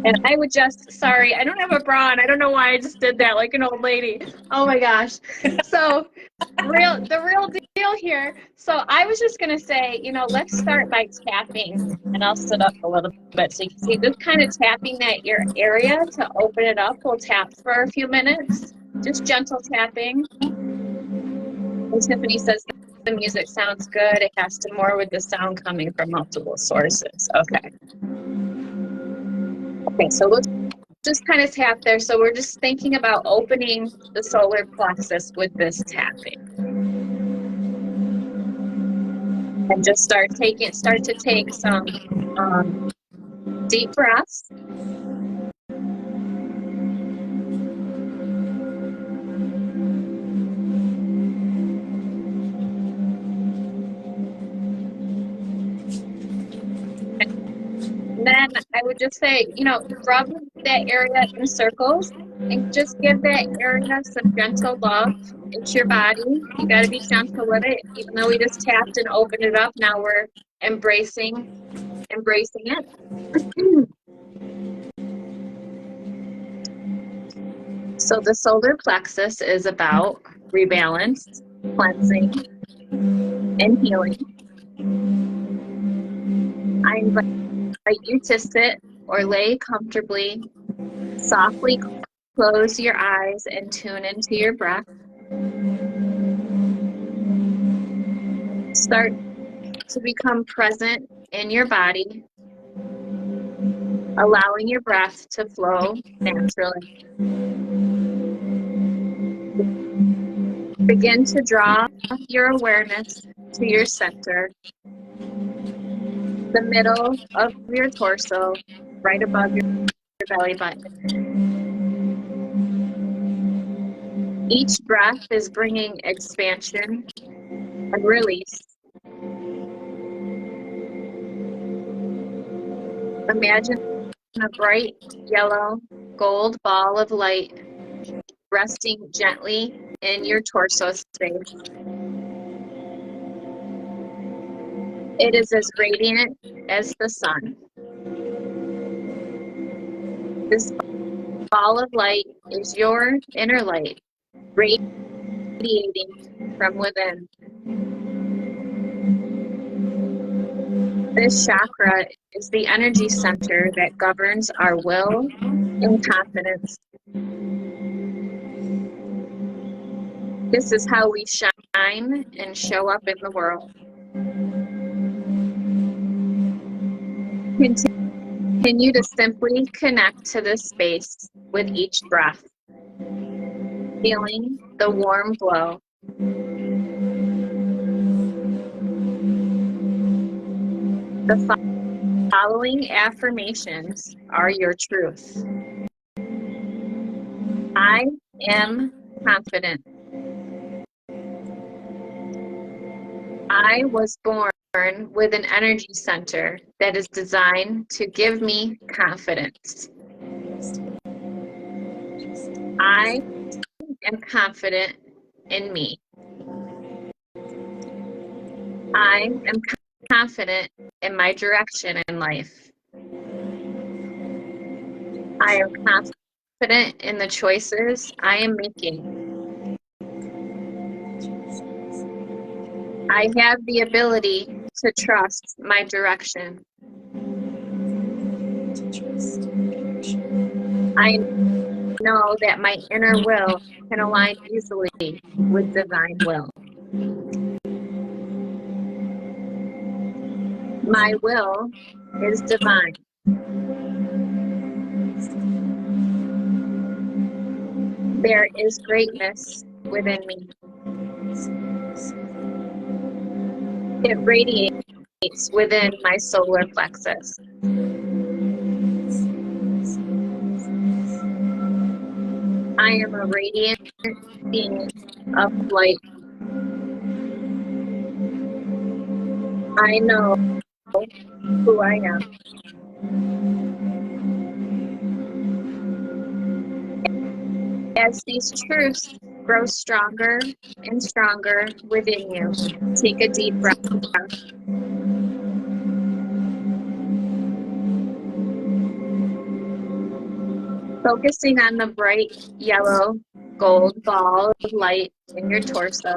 And I would just, sorry, I don't have a bra on. I don't know why I just did that like an old lady. Oh my gosh. So the real deal here. So I was just going to say, you know, let's start by tapping, and I'll sit up a little bit so you can see, just kind of tapping that your area to open it up. We'll tap for a few minutes, just gentle tapping. And Tiffany says the music sounds good. It has to more with the sound coming from multiple sources. Okay. Okay, so we'll just kind of tap there. So we're just thinking about opening the solar plexus with this tapping. And just start to take some deep breaths. And then I would just say, you know, rub that area in circles and just give that area some gentle love. It's your body. You got to be gentle with it. Even though we just tapped and opened it up, now we're embracing it. So the solar plexus is about rebalance, cleansing, and healing. I invite you to sit or lay comfortably, softly close your eyes and tune into your breath. Start to become present in your body, allowing your breath to flow naturally. Begin to draw your awareness to your center, the middle of your torso, right above your belly button. Each breath is bringing expansion and release. Imagine a bright yellow gold ball of light resting gently in your torso space. It is as radiant as the sun. This ball of light is your inner light, radiating from within. This chakra is the energy center that governs our will and confidence. This is how we shine and show up in the world. Continue to simply connect to this space with each breath, feeling the warm glow. The following affirmations are your truth. I am confident. I was born with an energy center that is designed to give me confidence. I am confident in me. I am confident in my direction in life. I am confident in the choices I am making. I have the ability to trust my direction. I know that my inner will can align easily with divine will. My will is divine. There is greatness within me. It radiates within my solar plexus. I am a radiant being of light. I know who I am. As these truths grow stronger and stronger within you, take a deep breath. Focusing on the bright yellow gold ball of light in your torso.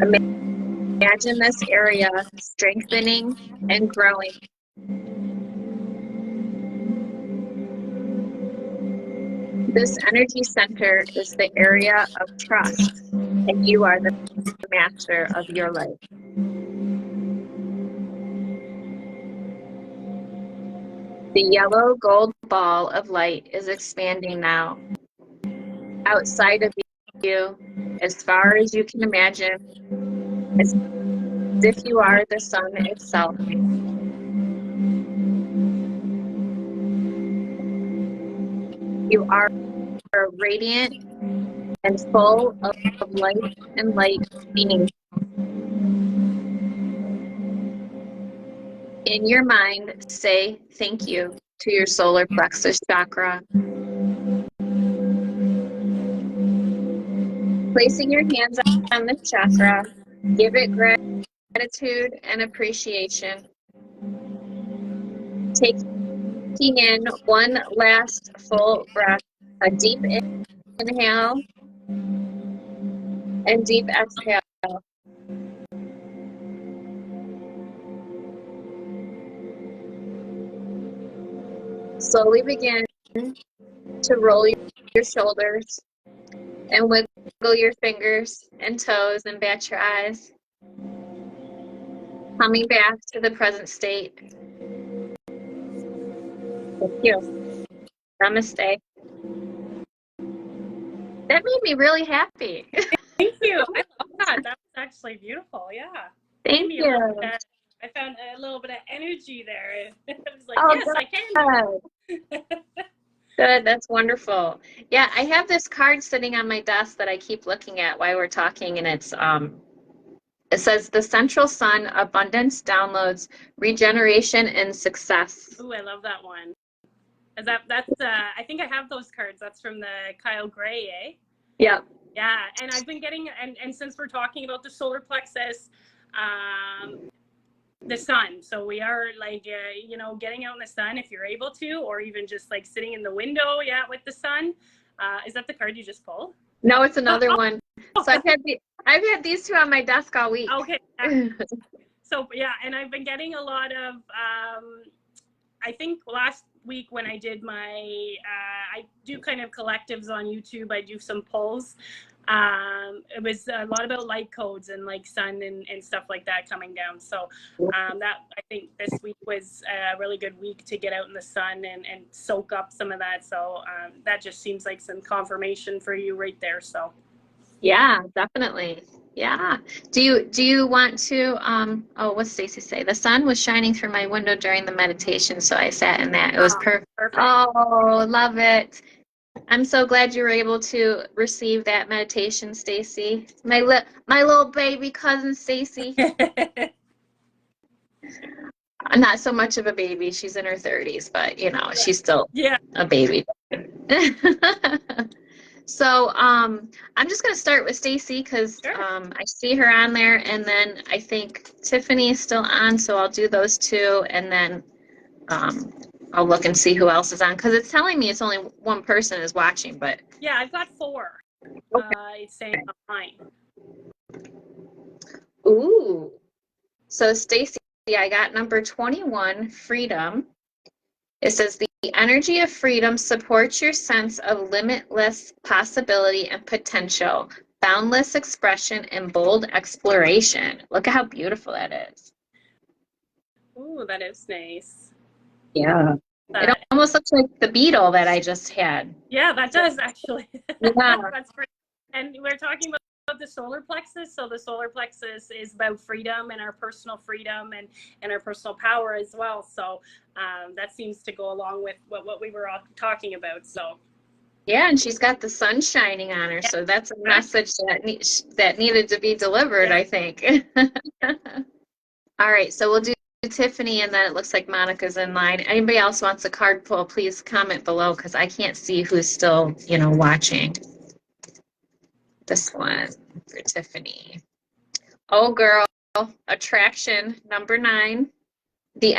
Imagine this area strengthening and growing. This energy center is the area of trust, and you are the master of your life. The yellow gold ball of light is expanding now. Outside of you, as far as you can imagine, as if you are the sun itself. You are radiant and full of light and light being. In your mind, say thank you to your solar plexus chakra. Placing your hands on the chakra, give it gratitude and appreciation. Taking in one last full breath A deep inhale and deep exhale. Slowly begin to roll your shoulders and wiggle your fingers and toes and bat your eyes. Coming back to the present state. Thank you. Namaste. That made me really happy. Thank you. I love that. That was actually beautiful. Yeah. Thank you. I found a little bit of energy there. I was like, Oh, yes, I can. Good. That's wonderful. Yeah, I have this card sitting on my desk that I keep looking at while we're talking, and it says the central sun, abundance, downloads, regeneration, and success. Ooh, I love that one. That's I think I have those cards. That's from the Kyle Gray, eh? Yeah. Yeah, and I've been getting, and since we're talking about the solar plexus, the sun. So we are like, getting out in the sun if you're able to, or even just like sitting in the window, with the sun. Is that the card you just pulled? No, it's another one. So I've had these two on my desk all week. Okay. So yeah, and I've been getting a lot of, I think last week when I did I do kind of collectives on YouTube. I do some polls. It was a lot about light codes and like sun and stuff like that coming down. So that I think this week was a really good week to get out in the sun and soak up some of that. So that just seems like some confirmation for you right there. So yeah, definitely. Yeah. Do you want to what's Stacy say? The sun was shining through my window during the meditation, so I sat in that. It was perfect. Oh, love it. I'm so glad you were able to receive that meditation, Stacy. My little baby cousin Stacy. Not so much of a baby. She's in her 30s, but she's still a baby. So I'm just going to start with Stacy because I see her on there, and then I think Tiffany is still on, so I'll do those two, and then I'll look and see who else is on because it's telling me it's only one person is watching, but yeah, I've got 4. It's saying online. Ooh, so Stacy, I got number 21, freedom. It says the energy of freedom supports your sense of limitless possibility and potential, boundless expression, and bold exploration. Look at how beautiful that is. Ooh, that is nice. Yeah. It almost looks like the beetle that I just had. Yeah, that does actually. Yeah. That's great. And we're talking about the solar plexus. So the solar plexus is about freedom and our personal freedom and our personal power as well. So that seems to go along with what we were all talking about. So yeah, and she's got the sun shining on her, so that's a message that needed to be delivered, I think. All right, so we'll do Tiffany, and then it looks like Monica's in line. Anybody else wants a card pull, please comment below because I can't see who's still, watching. This one for Tiffany. Oh, girl, attraction, number 9. The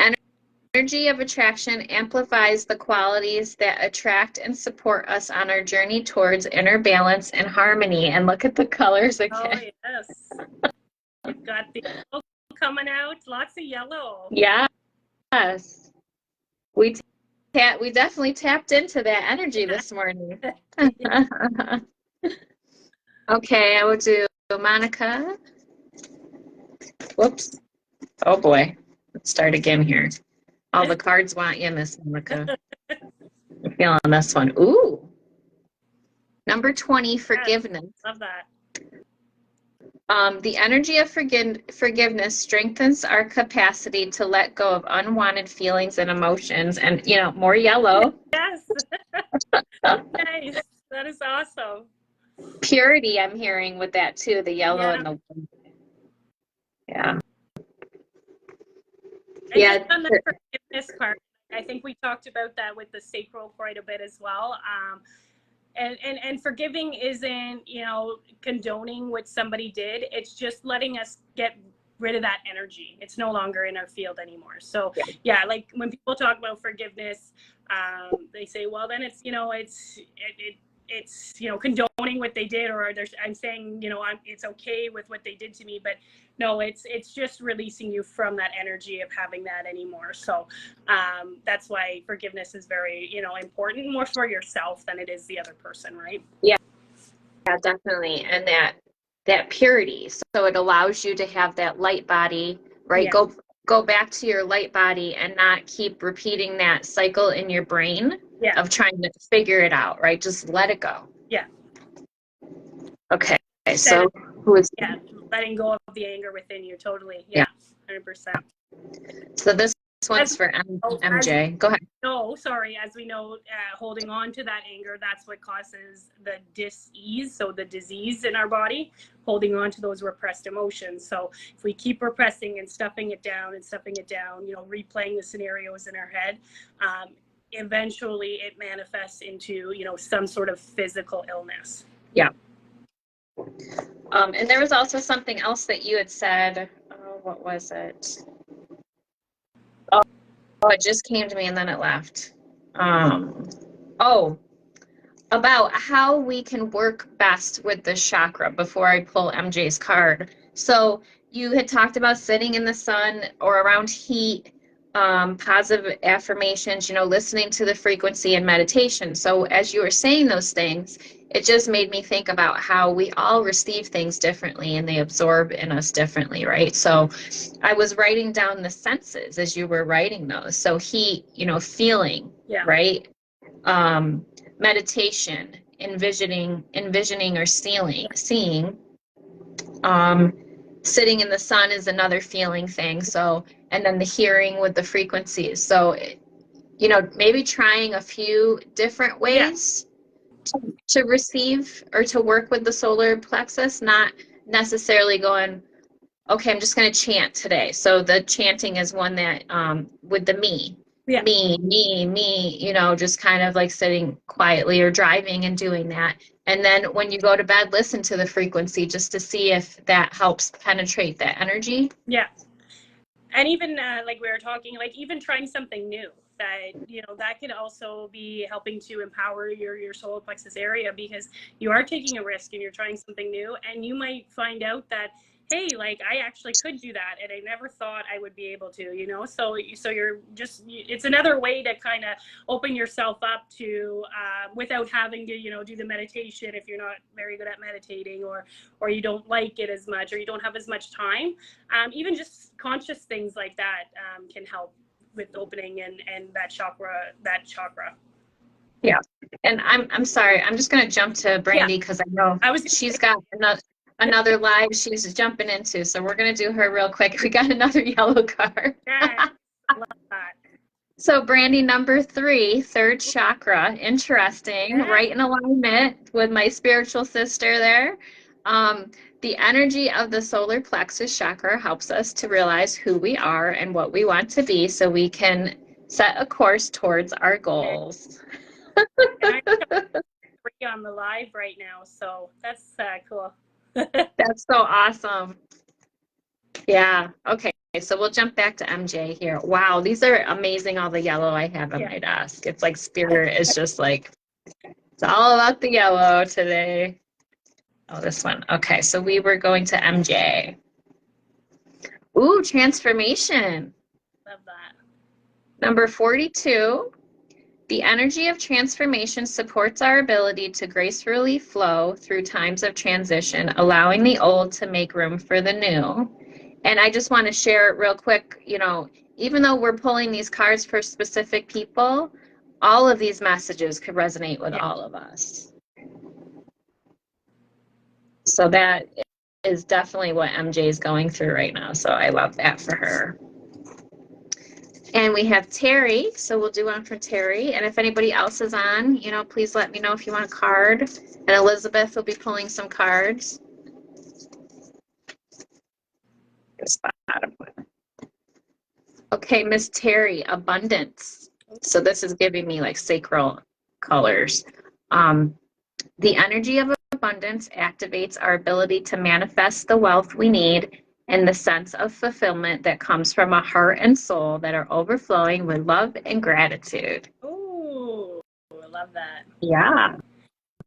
energy of attraction amplifies the qualities that attract and support us on our journey towards inner balance and harmony. And look at the colors again. Oh, yes. We've got the yellow coming out, lots of yellow. Yes. We definitely tapped into that energy this morning. Okay, I will do Monica. Whoops. Oh boy. Let's start again here. All the cards want you, Miss Monica. I'm feeling this one. Ooh. Number 20, forgiveness. Yes, love that. The energy of forgiveness strengthens our capacity to let go of unwanted feelings and emotions, and more yellow. Yes. Nice. That is awesome. Purity, I'm hearing with that too, the yellow and the And just on the forgiveness part, I think we talked about that with the sacral quite a bit as well. And forgiving isn't, condoning what somebody did. It's just letting us get rid of that energy. It's no longer in our field anymore. So yeah, like when people talk about forgiveness, they say, well, then it's, it's condoning what they did, or I'm saying, it's okay with what they did to me. But no, it's just releasing you from that energy of having that anymore. So that's why forgiveness is very, important, more for yourself than it is the other person, right? Yeah, definitely. And that purity. So it allows you to have that light body, right? Yeah. Go back to your light body and not keep repeating that cycle in your brain of trying to figure it out, right? Just let it go. Yeah. Okay. So who is letting go of the anger within you, totally. Yeah. 100%. So this one's for MJ. Go ahead. No, sorry. As we know, holding on to that anger, that's what causes the dis-ease, so the disease in our body, holding on to those repressed emotions. So if we keep repressing and stuffing it down, replaying the scenarios in our head, eventually it manifests into, some sort of physical illness. Yeah. And there was also something else that you had said. What was it? Oh, it just came to me and then it left. About how we can work best with the chakra before I pull MJ's card. So you had talked about sitting in the sun or around heat, positive affirmations, listening to the frequency and meditation. So as you were saying those things, it just made me think about how we all receive things differently and they absorb in us differently, right? So I was writing down the senses as you were writing those. So heat, feeling, right? Meditation, envisioning or seeing. Sitting in the sun is another feeling thing. So, and then the hearing with the frequencies. So, maybe trying a few different ways to receive or to work with the solar plexus, not necessarily going, okay, I'm just going to chant today. So the chanting is one that with the me, just kind of like sitting quietly or driving and doing that. And then when you go to bed, listen to the frequency just to see if that helps penetrate that energy. Yeah. And even like we were talking, like even trying something new that, that could also be helping to empower your solar plexus area, because you are taking a risk and you're trying something new, and you might find out that, hey, like I actually could do that and I never thought I would be able to, so you're just, it's another way to kind of open yourself up to without having to, do the meditation if you're not very good at meditating, or you don't like it as much, or you don't have as much time. Even just conscious things like that can help with opening and that chakra. Yeah. And I'm sorry, I'm just going to jump to Brandy because I know she's got another live she's jumping into. So we're going to do her real quick. We got another yellow card. Yeah, love that. So Brandy, number 3, third chakra. Interesting. Yeah. Right in alignment with my spiritual sister there. The energy of the solar plexus chakra helps us to realize who we are and what we want to be so we can set a course towards our goals. And I'm on the live right now, so that's cool. That's so awesome. Yeah. Okay. So we'll jump back to MJ here. Wow, these are amazing, all the yellow I have on my desk. It's like spirit is just like, it's all about the yellow today. Oh, this one. Okay, so we were going to MJ. Ooh, transformation. Love that. Number 42. The energy of transformation supports our ability to gracefully flow through times of transition, allowing the old to make room for the new. And I just want to share real quick, even though we're pulling these cards for specific people, all of these messages could resonate with all of us. So that is definitely what MJ is going through right now. So I love that for her. And we have Terry, so we'll do one for Terry. And if anybody else is on, please let me know if you want a card. And Elizabeth will be pulling some cards. Okay, Miss Terry, abundance. So this is giving me like sacral colors. The energy of abundance activates our ability to manifest the wealth we need and the sense of fulfillment that comes from a heart and soul that are overflowing with love and gratitude. Ooh, I love that. Yeah.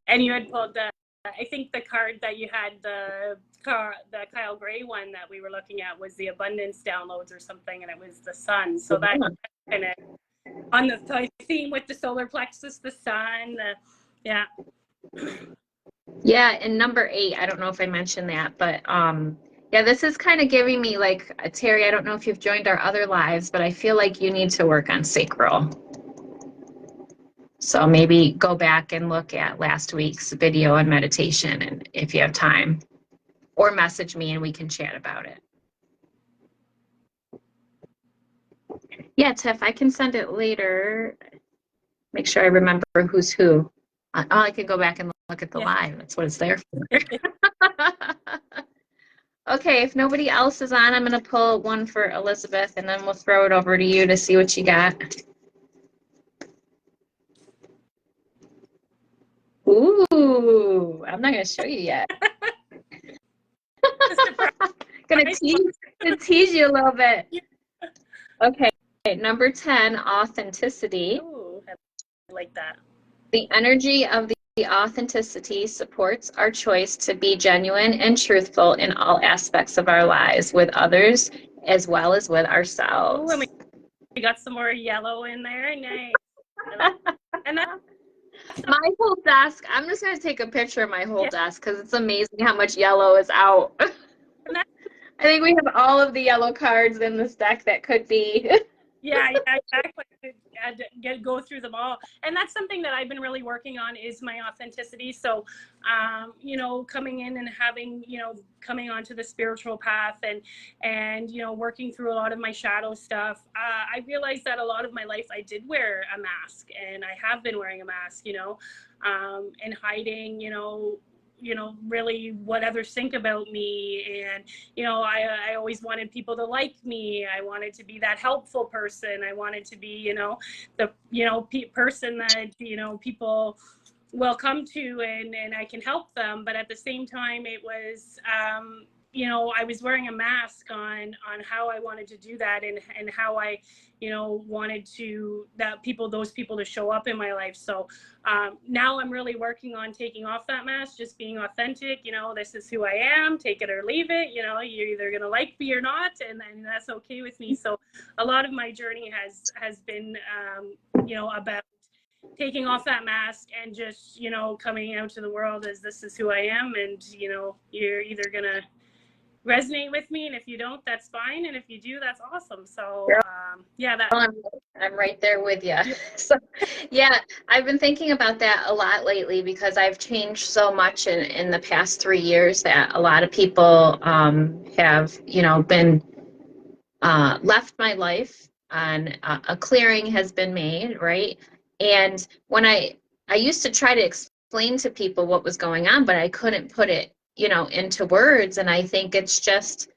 And you had pulled I think the card that you had, the Kyle Gray one that we were looking at was the abundance downloads or something, and it was the sun. So that kind of on the theme with the solar plexus, the sun, yeah. Yeah, and number 8, I don't know if I mentioned that, but yeah, this is kind of giving me like, Terry, I don't know if you've joined our other lives, but I feel like you need to work on sacral. So maybe go back and look at last week's video and meditation, and if you have time, or message me and we can chat about it. Yeah, Tiff, I can send it later. Make sure I remember who's who. Oh, I can go back and look at the live. That's what it's there for. Okay, if nobody else is on, I'm going to pull one for Elizabeth, and then we'll throw it over to you to see what you got. Ooh, I'm not going to show you yet. Going to tease you a little bit. Okay, number 10, authenticity. Ooh, I like that. The energy of the authenticity supports our choice to be genuine and truthful in all aspects of our lives, with others as well as with ourselves. Ooh, and we got some more yellow in there. Nice. And my whole desk, I'm just going to take a picture of my whole desk because it's amazing how much yellow is out. I think we have all of the yellow cards in this deck that could be. Yeah, exactly. Go through them all, and that's something that I've been really working on, is my authenticity. So, you know, coming in and having, you know, coming onto the spiritual path, and you know, working through a lot of my shadow stuff. I realized that a lot of my life I did wear a mask, and I have been wearing a mask, you know, and hiding, you know, really what others think about me. And, you know, I always wanted people to like me. I wanted to be that helpful person. I wanted to be, you know, the, you know, person that, you know, people will come to, and I can help them. But at the same time, it was, you know, I was wearing a mask on how I wanted to do that, and how I, you know, wanted to, those people to show up in my life. So now I'm really working on taking off that mask, just being authentic. You know, this is who I am, take it or leave it. You know, you're either going to like me or not, and then that's okay with me. So a lot of my journey has been, you know, about taking off that mask and just, you know, coming out to the world as this is who I am. And, you know, you're either going to resonate with me, and if you don't, that's fine, and if you do, that's awesome. So yeah, that I'm right there with you. So yeah, I've been thinking about that a lot lately, because I've changed so much in the past 3 years that a lot of people have, you know, been left my life, and a clearing has been made, right? And when I used to try to explain to people what was going on, but I couldn't put it, you know, into words. And I think it's just,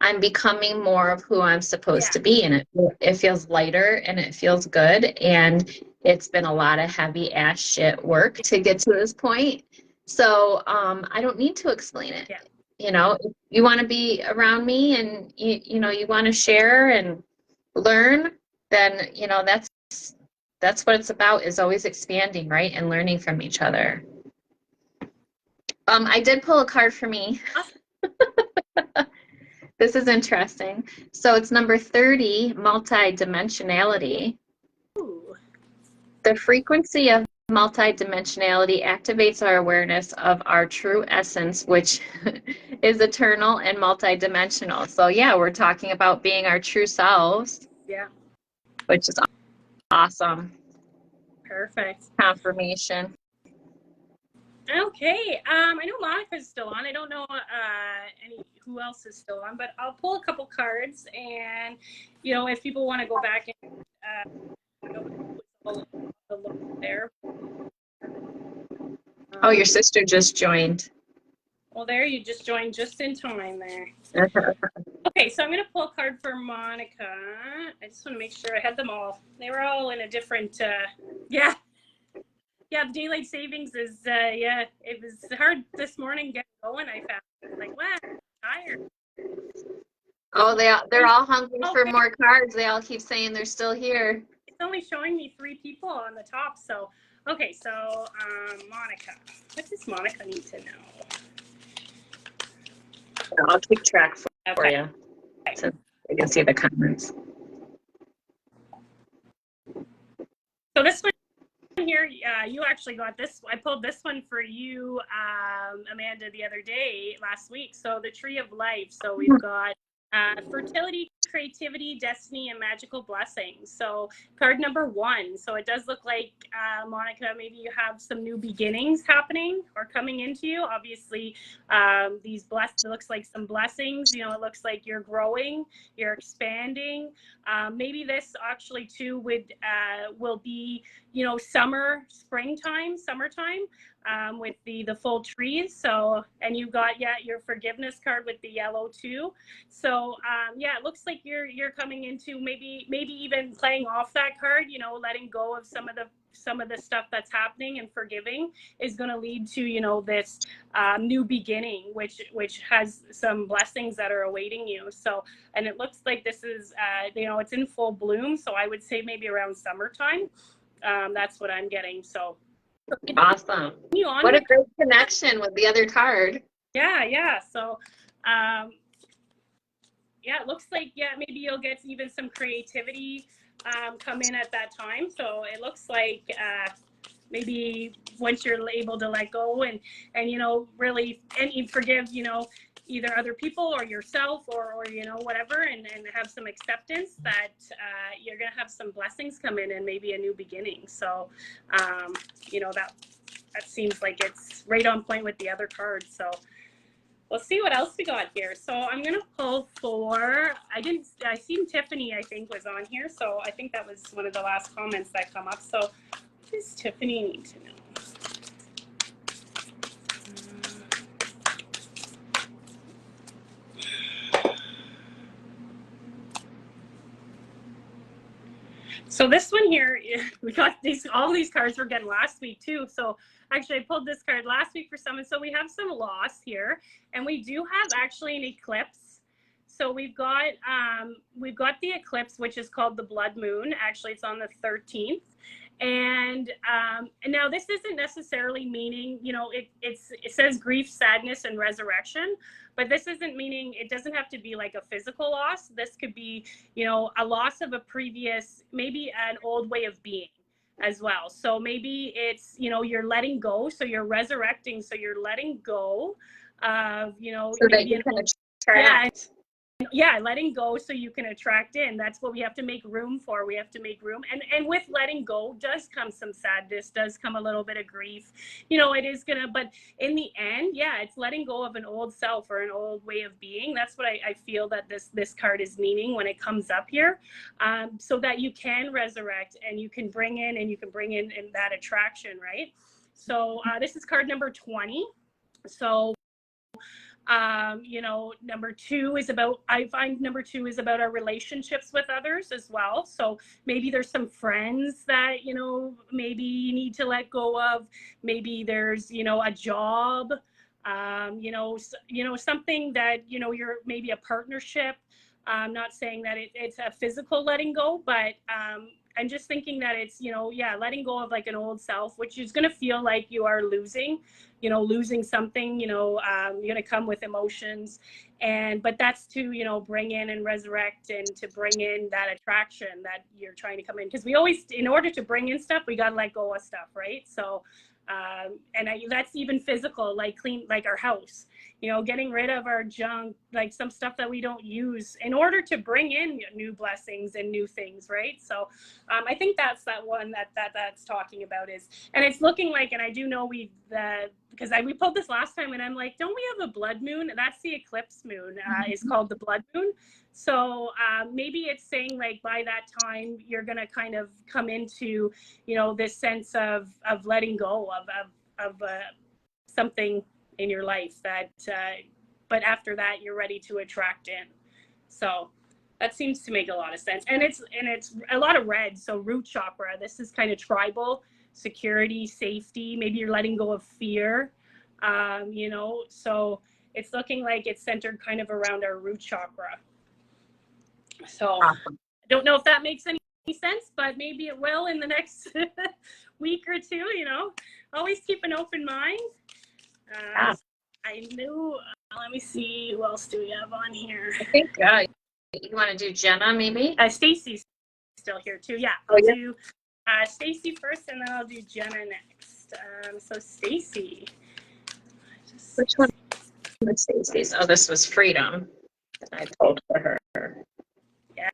I'm becoming more of who I'm supposed to be, and it feels lighter and it feels good. And it's been a lot of heavy ass shit work to get to this point. So I don't need to explain it. You know, if you want to be around me, and you know, you want to share and learn, then, you know, that's what it's about, is always expanding, right? And learning from each other. I did pull a card for me. This is interesting. So it's number 30, multidimensionality. Ooh. The frequency of multidimensionality activates our awareness of our true essence, which is eternal and multidimensional. So yeah, we're talking about being our true selves. Yeah. Which is awesome. Perfect. Confirmation. Okay. I know Monica's still on. I don't know who else is still on, but I'll pull a couple cards, and, you know, if people want to go back and look there. Oh, your sister just joined. Well, there, you just joined just in time there. Okay, so I'm going to pull a card for Monica. I just want to make sure I had them all. They were all in a different, yeah, daylight savings is, yeah, it was hard this morning getting going. I found, like, wow, I'm tired. Oh, they're all hungry Oh, for more cards. They all keep saying they're still here. it's only showing me 3 people on the top. So, okay, so Monica. What does Monica need to know? I'll keep track for Okay. you so I can see the comments. So this one here, you actually got this. I pulled this one for you, Amanda, the other day, last week. So the Tree of Life. So we've got fertility, creativity, destiny, and magical blessings. So card number 1. So it does look like, Monica, maybe you have some new beginnings happening or coming into you. Obviously, these it looks like some blessings. You know, it looks like you're growing, you're expanding. Maybe this actually too will be, you know, summertime, with the full trees. So, and you got, your forgiveness card with the yellow too. So, yeah, it looks like you're coming into maybe even playing off that card, you know, letting go of some of the stuff that's happening, and forgiving is going to lead to, you know, this new beginning, which has some blessings that are awaiting you. So, and it looks like this is, you know, it's in full bloom. So I would say maybe around summertime. That's what I'm getting. So Awesome. continue on What a with great connection with the other card. yeah. So yeah, it looks like, maybe you'll get even some creativity come in at that time. So it looks like maybe once you're able to let go and you know, really, and you forgive, you know, either other people or yourself, or you know, whatever, and have some acceptance that you're gonna have some blessings come in and maybe a new beginning. So you know, that seems like it's right on point with the other cards. So we'll see what else we got here. So I'm gonna pull for, I seen Tiffany, I think, was on here. So I think that was one of the last comments that come up. So what does Tiffany need to know? So this one here, we got all these cards we're getting last week too. So actually I pulled this card last week for someone. So we have some loss here, and we do have actually an eclipse. So we've got the eclipse, which is called the blood moon. Actually, it's on the 13th. And now this isn't necessarily meaning, you know, it says grief, sadness, and resurrection, but this isn't meaning, it doesn't have to be like a physical loss. This could be, you know, a loss of a previous, maybe an old way of being as well. So maybe it's, you know, you're letting go. So you're resurrecting. So you're letting go of, you know, So that maybe you can yeah, attract. letting go so you can attract in. That's what we have to make room for. We have to make room, and with letting go does come some sadness, does come a little bit of grief, you know. It is gonna, but in the end, it's letting go of an old self or an old way of being. That's what I feel that this card is meaning when it comes up here, so that you can resurrect and you can bring in that attraction, right? So this is card number 20. So you know, I find number 2 is about our relationships with others as well. So maybe there's some friends that, you know, maybe you need to let go of. Maybe there's, you know, a job, you know, something that, you know, you're maybe a partnership. I'm not saying that it's a physical letting go, but I'm just thinking that it's, you know, letting go of like an old self, which is going to feel like you are losing something, you know. You're going to come with emotions, but that's to, you know, bring in and resurrect, and to bring in that attraction that you're trying to come in. Because we always, in order to bring in stuff, we got to let go of stuff, right? So, that's even physical, like like our house, you know, getting rid of our junk, like some stuff that we don't use in order to bring in new blessings and new things, right? So I think that's that one that's talking about is, and it's looking like, and I do know because we pulled this last time, and I'm like, don't we have a blood moon? That's the eclipse moon, is called the blood moon. So maybe it's saying like by that time you're gonna kind of come into, you know, this sense of letting go of something in your life that, but after that you're ready to attract in. So that seems to make a lot of sense, and it's a lot of red. So root chakra. This is kind of tribal, security, safety. Maybe you're letting go of fear. You know, so it's looking like it's centered kind of around our root chakra. So Awesome. I don't know if that makes any sense, but maybe it will in the next week or two. Always keep an open mind. Yeah. I knew. Let me see. Who else do we have on here? I think you want to do Jenna, maybe? Stacy's still here too. Yeah, Oh, I'll yeah. do Stacy first, and then I'll do Jenna next. So Stacy. Which one was Stacy's? Oh, this was Freedom that I pulled for her. Yeah.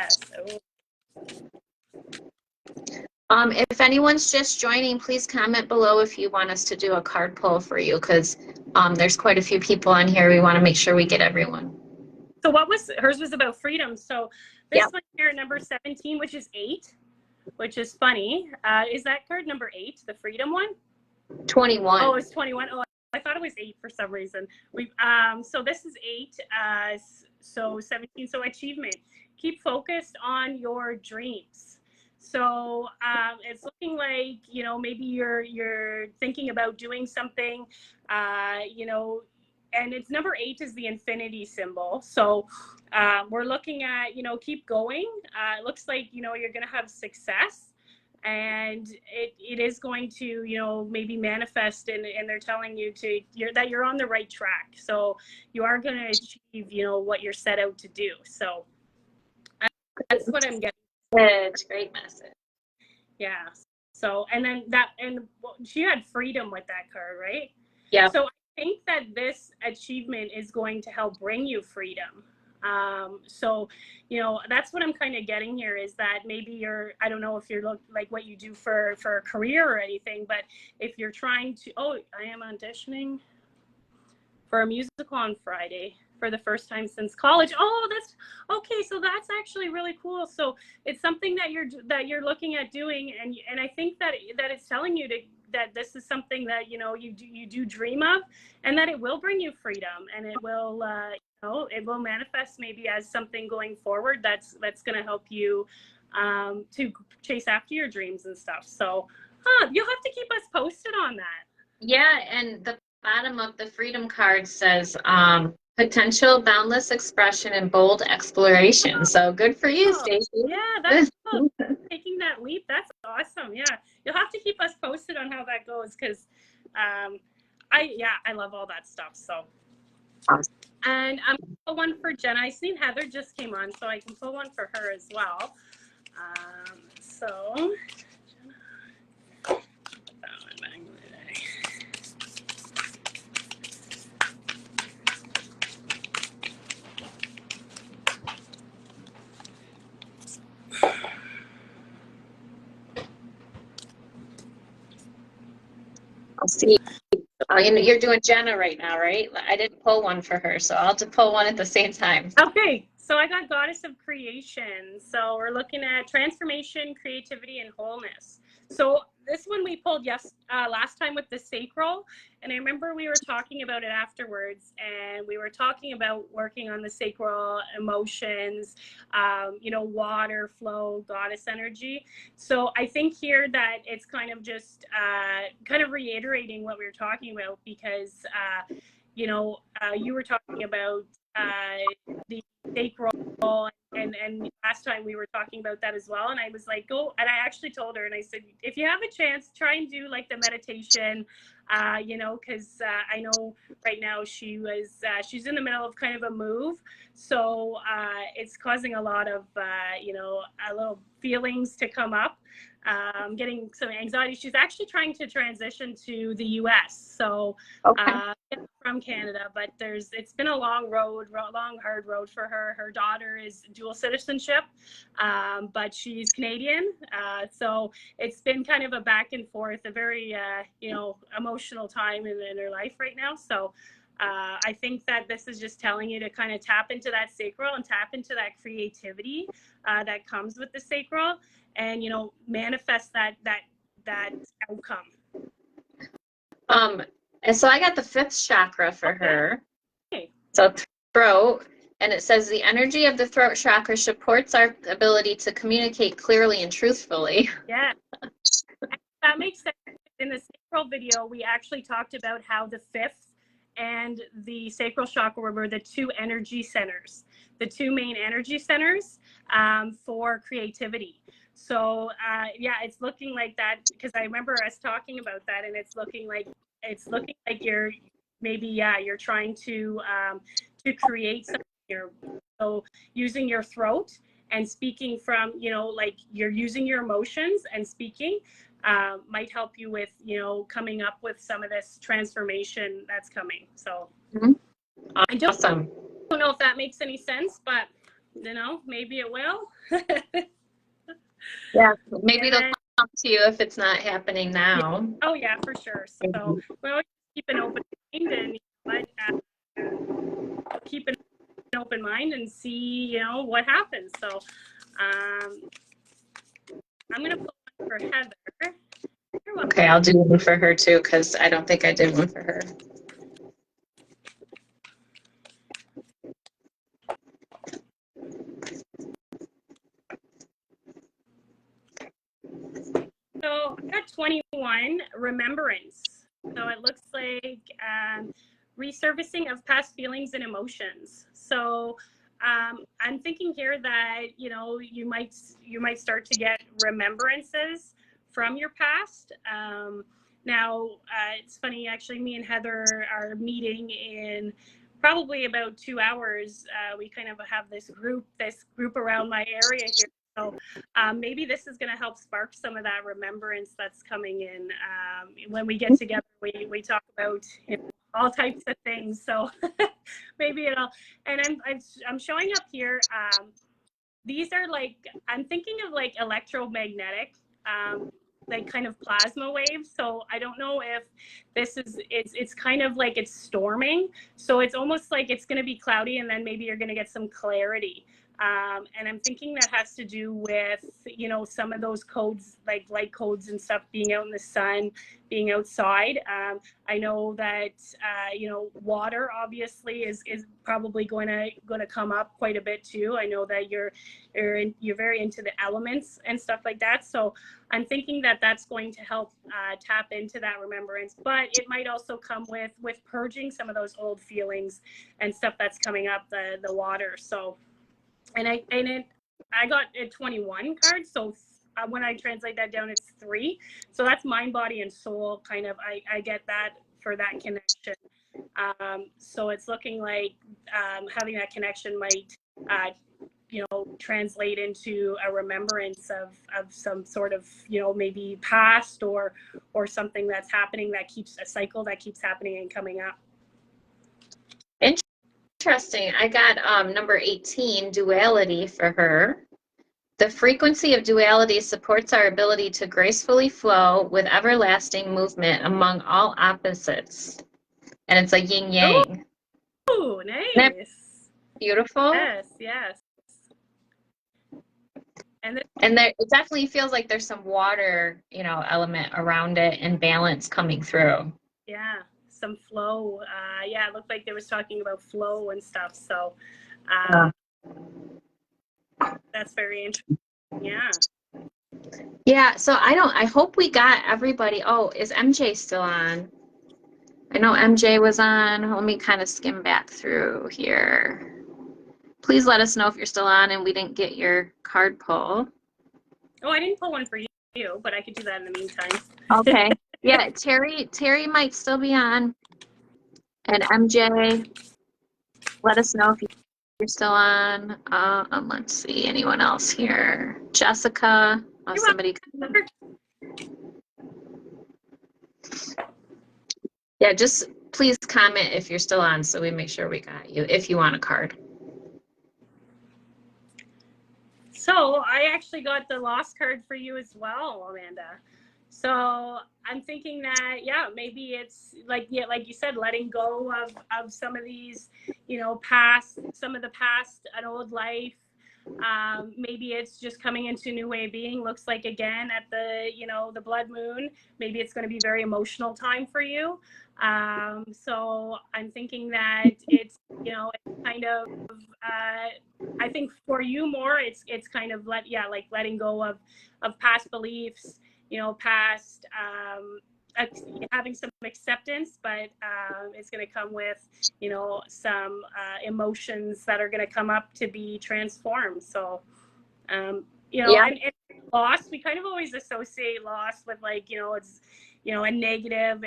So if anyone's just joining, please comment below if you want us to do a card pull for you, because there's quite a few people on here. We want to make sure we get everyone. So what was hers was about freedom. So this Yep. one here, number 17, which is 8, which is funny. Is that card number 8, the freedom one? 21. Oh, it's 21. Oh, I thought it was 8 for some reason. So this is 8. So 17. So achievement. Keep focused on your dreams. So it's looking like maybe you're thinking about doing something, and it's number 8 is the infinity symbol. So we're looking at keep going. It looks like you're going to have success, and it is going to maybe manifest, and they're telling you that you're on the right track. So you are going to achieve what you're set out to do. So that's what I'm getting. It's great message. Yeah. So and she had freedom with that card, right? Yeah. So I think that this achievement is going to help bring you freedom. So that's what I'm kind of getting here, is that maybe I don't know if you're like what you do for a career or anything, but if you're trying to, I am auditioning for a musical on Friday for the first time since college. Oh, that's okay. So that's actually really cool. So it's something that you're looking at doing, and I think that it's telling you that this is something that you do dream of, and that it will bring you freedom, and it will it will manifest maybe as something going forward that's going to help you to chase after your dreams and stuff. So you'll have to keep us posted on that. Yeah, and the bottom of the Freedom card says potential, boundless expression, and bold exploration. So good for you, Stacey. Yeah, that's cool. Taking that leap, that's awesome. Yeah, you'll have to keep us posted on how that goes, because I love all that stuff. So Awesome. and I'm gonna pull one for Jenna. I seen Heather just came on, so I can pull one for her as well. So I'll see. You're doing Jenna right now, right? I didn't pull one for her, so I'll have to pull one at the same time. Okay, so I got Goddess of Creation. So we're looking at transformation, creativity, and wholeness. So this one we pulled last time with the sacral, and I remember we were talking about it afterwards, and we were talking about working on the sacral emotions, water flow, goddess energy. So I think here that it's kind of just kind of reiterating what we were talking about, because you were talking about the sacral, and last time we were talking about that as well, and I was like, go, and I actually told her, and I said, if you have a chance, try and do like the meditation, because I know right now she's in the middle of kind of a move, so it's causing a lot of a little feelings to come up, getting some anxiety. She's actually trying to transition to the US, so from Canada, but it's been a long hard road for her. Her daughter is dual citizenship, but she's Canadian, so it's been kind of a back and forth, a very emotional time in her life right now. So I think that this is just telling you to kind of tap into that sacral and tap into that creativity that comes with the sacral, and manifest that outcome. And so I got the 5th chakra for her. Okay. So throat, and it says the energy of the throat chakra supports our ability to communicate clearly and truthfully. Yeah, that makes sense. In the sacral video, we actually talked about how the 5th and the sacral chakra were the two energy centers, the two main energy centers for creativity. So yeah, it's looking like that, because I remember us talking about that, and it's looking like you're maybe, yeah, you're trying to create something here. So using your throat and speaking from, you know, like you're using your emotions and speaking might help you with, you know, coming up with some of this transformation that's coming. So I Awesome. don't know if that makes any sense, but you know, maybe it will. Yeah, maybe And they'll then, come to you if it's not happening now. oh yeah, for sure. So we always keep an open mind, and keep an open mind and see, you know, what happens. So I'm gonna put one for Heather. Okay, I'll do one for her too, because I don't think I did one for her. So I got 21, remembrance. So it looks like resurfacing of past feelings and emotions. So I'm thinking here that, you know, you might start to get remembrances from your past. Now it's funny, actually, me and Heather are meeting in probably about 2 hours. We kind of have this group around my area here. So maybe this is going to help spark some of that remembrance that's coming in. When we get together, we talk about, you know, all types of things. So maybe it'll. And I'm showing up here. These are like, I'm thinking of like electromagnetic, like kind of plasma waves. So I don't know if this is, it's kind of like it's storming. So it's almost like it's going to be cloudy, and then maybe you're going to get some clarity. And I'm thinking that has to do with, you know, some of those codes, like light codes and stuff, being out in the sun, being outside. I know that, you know, water obviously is probably going to come up quite a bit too. I know that you're very into the elements and stuff like that. So I'm thinking that that's going to help tap into that remembrance, but it might also come with purging some of those old feelings and stuff that's coming up, the water. So, and I got a 21 card. So when I translate that down, it's 3. So that's mind, body, and soul. Kind of, I get that for that connection. So it's looking like having that connection might, you know, translate into a remembrance of some sort of, you know, maybe past or something that's happening, that keeps a cycle that keeps happening and coming up. Interesting. I got number 18, duality, for her. The frequency of duality supports our ability to gracefully flow with everlasting movement among all opposites. And it's like yin yang. Oh, Isn't that nice. beautiful? Yes. And there, it definitely feels like there's some water, you know, element around it and balance coming through. yeah, some flow. Yeah, it looked like they was talking about flow and stuff. So that's very interesting. Yeah. Yeah, so I hope we got everybody. Oh, is MJ still on? I know MJ was on. Let me kind of skim back through here. Please let us know if you're still on and we didn't get your card pull. Oh, I didn't pull one for you, but I could do that in the meantime. Okay. Yeah, Terry might still be on. And MJ, let us know if you're still on. Let's see, anyone else here? Jessica. Oh, somebody. Yeah, just please comment if you're still on so we make sure we got you, if you want a card. So I actually got the lost card for you as well, Amanda. So I'm thinking that, yeah, maybe it's like, yeah, like you said, letting go of some of these, you know, some of the past, an old life. Maybe it's just coming into a new way of being. Looks like, again, at the, you know, the blood moon, maybe it's going to be very emotional time for you. So I'm thinking that it's, you know, it's kind of, I think for you more, it's kind of like letting go of past beliefs, you know, past having some acceptance, but it's going to come with, you know, some emotions that are going to come up to be transformed. So, you know, Yeah. and loss, we kind of always associate loss with, like, you know, it's, you know, a negative.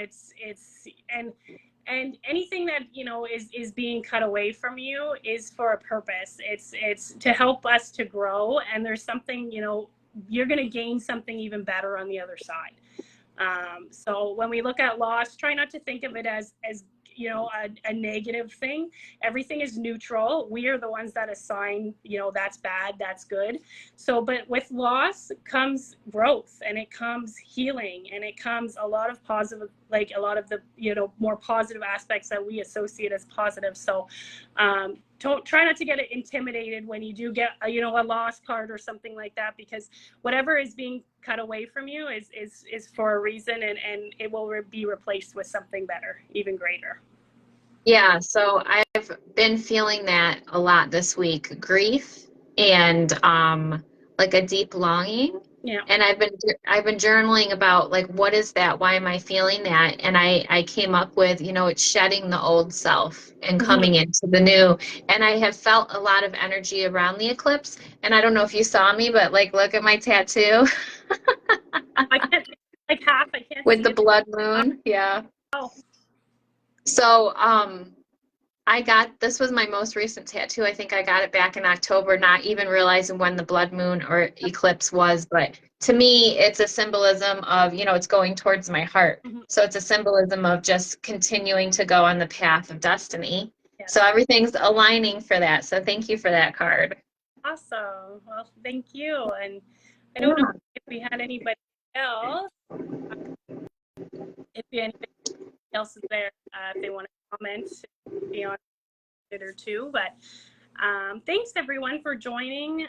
And anything that, you know, is being cut away from you is for a purpose. It's to help us to grow, and there's something, you know, you're going to gain something even better on the other side. So when we look at loss, try not to think of it as you know, a negative thing. Everything is neutral. We are the ones that assign, you know, that's bad, that's good. So, but with loss comes growth, and it comes healing, and it comes a lot of positive, like a lot of the, you know, more positive aspects that we associate as positive. So don't try not to get intimidated when you do get a, you know, a loss card or something like that, because whatever is being cut away from you is for a reason, and it will be replaced with something better, even greater. Yeah, so I've been feeling that a lot this week, grief and like a deep longing. Yeah. And I've been journaling about, like, what is that? Why am I feeling that? And I came up with, you know, it's shedding the old self and coming into the new. And I have felt a lot of energy around the eclipse. And I don't know if you saw me, but like, look at my tattoo I can't, like, half, I can't with see the it. blood moon. Yeah. Oh, So, this was my most recent tattoo. I think I got it back in October, not even realizing when the blood moon or eclipse was. But to me, it's a symbolism of, you know, it's going towards my heart. So it's a symbolism of just continuing to go on the path of destiny. yes. So everything's aligning for that. So thank you for that card. Awesome. Well, thank you. And I don't know if we had anybody else. If anybody else is there, if they want to comment, be on it or two. But thanks everyone for joining.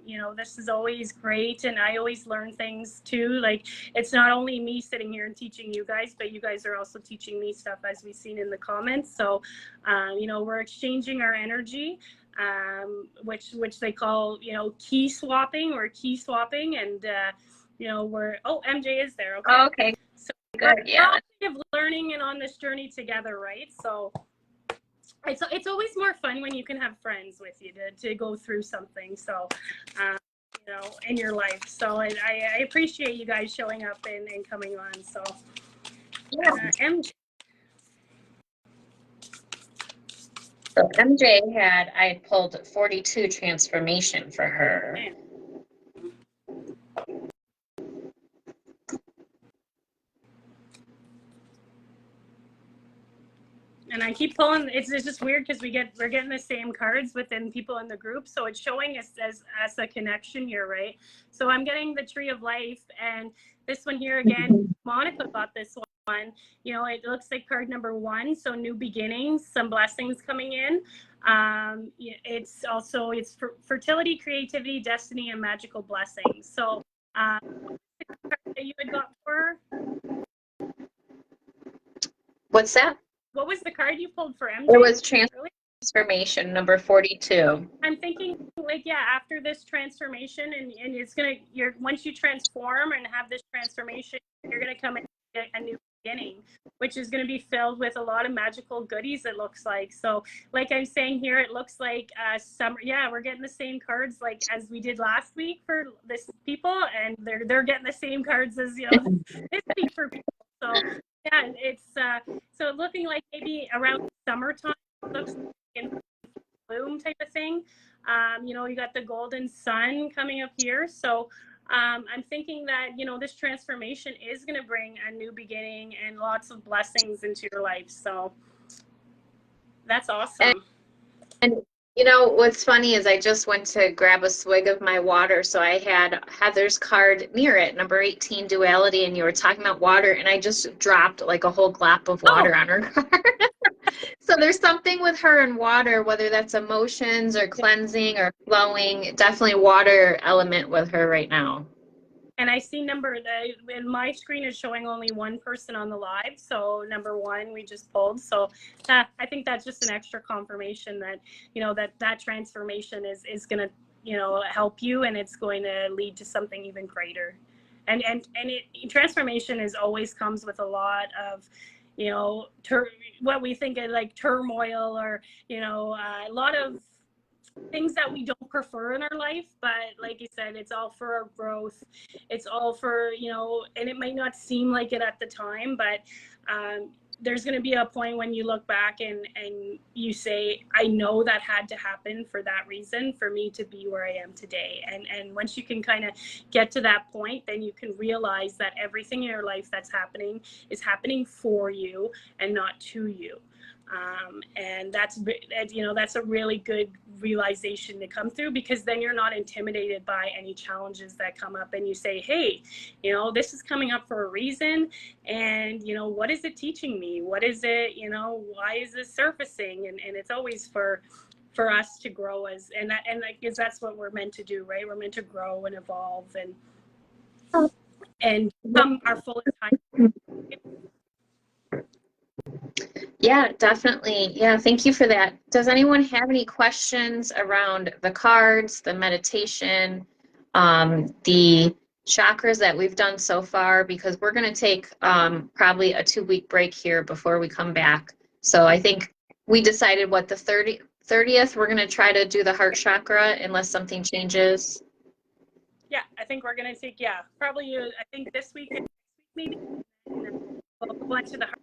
You know, this is always great, and I always learn things too. Like, it's not only me sitting here and teaching you guys, but you guys are also teaching me stuff, as we've seen in the comments. So, you know, we're exchanging our energy, which they call, you know, key swapping or key swapping, and you know, MJ is there. Okay. Oh, okay. So Good. we're Yeah. all kind of learning and on this journey together, right? So it's always more fun when you can have friends with you to go through something. So, you know, in your life. So I appreciate you guys showing up and coming on. So, MJ. So I pulled 42 transformation for her. And I keep pulling. It's just weird because we're getting the same cards within people in the group, so it's showing us as a connection here, right? So I'm getting the Tree of Life, and this one here again. Monica got this one. You know, it looks like card number 1. So new beginnings, some blessings coming in. It's also for fertility, creativity, destiny, and magical blessings. So that you had got for What's that? What was the card you pulled for MJ? It was transformation number 42. I'm thinking, like, yeah, after this transformation, and it's gonna, once you transform and have this transformation, you're gonna come in a new beginning, which is gonna be filled with a lot of magical goodies, it looks like. So, like I'm saying here, it looks like summer. Yeah, we're getting the same cards like as we did last week for this people, and they're getting the same cards as, you know, this week for people. So yeah, it's so looking like maybe around summertime. Looks like in bloom type of thing. You know, you got the golden sun coming up here. So I'm thinking that, you know, this transformation is going to bring a new beginning and lots of blessings into your life. So that's awesome. And you know, what's funny is I just went to grab a swig of my water. So I had Heather's card near it, number 18, duality, and you were talking about water, and I just dropped like a whole glop of water on her card. So there's something with her and water, whether that's emotions or cleansing or flowing, definitely water element with her right now. And I see and my screen is showing only one person on the live. So number 1, we just pulled. So I think that's just an extra confirmation that, you know, that transformation is going to, you know, help you, and it's going to lead to something even greater. transformation is always comes with a lot of, you know, what we think of like turmoil, or, you know, a lot of things that we don't prefer in our life. But like you said, it's all for our growth. It's all for, you know, and it might not seem like it at the time, but there's going to be a point when you look back and you say, I know that had to happen for that reason for me to be where I am today. And once you can kind of get to that point, then you can realize that everything in your life that's happening is happening for you and not to you. And that's, you know, that's a really good realization to come through, because then you're not intimidated by any challenges that come up, and you say, hey, you know, this is coming up for a reason, and, you know, what is it teaching me? What is it, you know, why is this surfacing? And it's always for us to grow as, and I guess that's what we're meant to do, right? We're meant to grow and evolve and become our fullest time. Yeah, definitely. Yeah, thank you for that. Does anyone have any questions around the cards, the meditation, the chakras that we've done so far? Because we're going to take probably a 2-week break here before we come back. So I think we decided what, the 30th, we're going to try to do the heart chakra unless something changes. Yeah, I think we're going to take, probably, I think this week maybe, we'll go into the heart.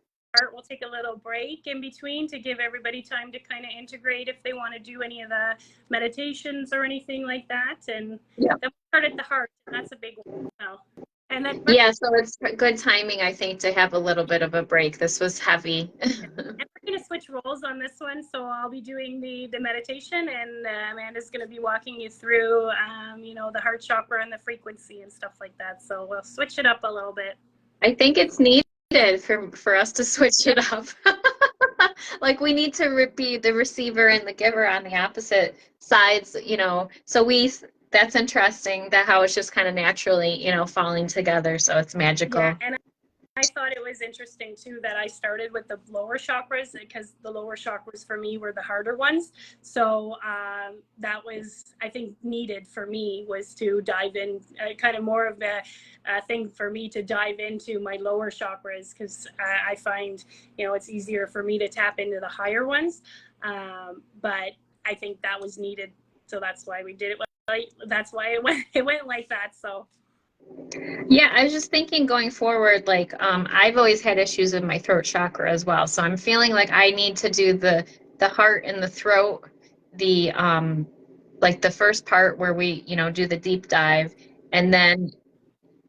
We'll take a little break in between to give everybody time to kind of integrate if they want to do any of the meditations or anything like that. And then we'll start at the heart. And that's a big one. So, and then yeah, so it's good timing, I think, to have a little bit of a break. This was heavy. And we're going to switch roles on this one. So I'll be doing the meditation, and Amanda's going to be walking you through, you know, the heart chakra and the frequency and stuff like that. So we'll switch it up a little bit. I think it's needed for us to switch it up. Like we need to be the receiver and the giver on the opposite sides, you know. So that's interesting that how it's just kind of naturally, you know, falling together. So it's magical. Yeah, and I thought it was interesting too that I started with the lower chakras, because the lower chakras for me were the harder ones. So that was, I think, needed for me, was to dive in, kind of more of a thing for me to dive into my lower chakras, because I find, you know, it's easier for me to tap into the higher ones. But I think that was needed. So that's why we did it. That's why it went like that. So. Yeah, I was just thinking going forward, like I've always had issues with my throat chakra as well. So I'm feeling like I need to do the heart and the throat, the like the first part where we, you know, do the deep dive, and then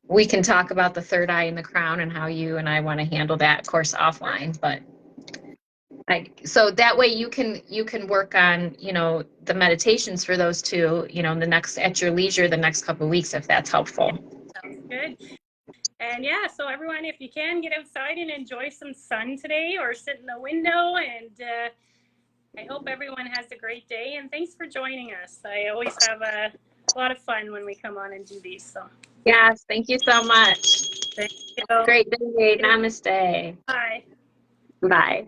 we can talk about the third eye and the crown and how you and I want to handle that, of course, offline. But so that way you can work on, you know, the meditations for those two, you know, at your leisure, the next couple of weeks, if that's helpful. Sounds good. And yeah, so everyone, if you can, get outside and enjoy some sun today, or sit in the window. And I hope everyone has a great day. And thanks for joining us. I always have a lot of fun when we come on and do these. So yes, thank you so much. thank you. Great day. Namaste. Bye. Bye.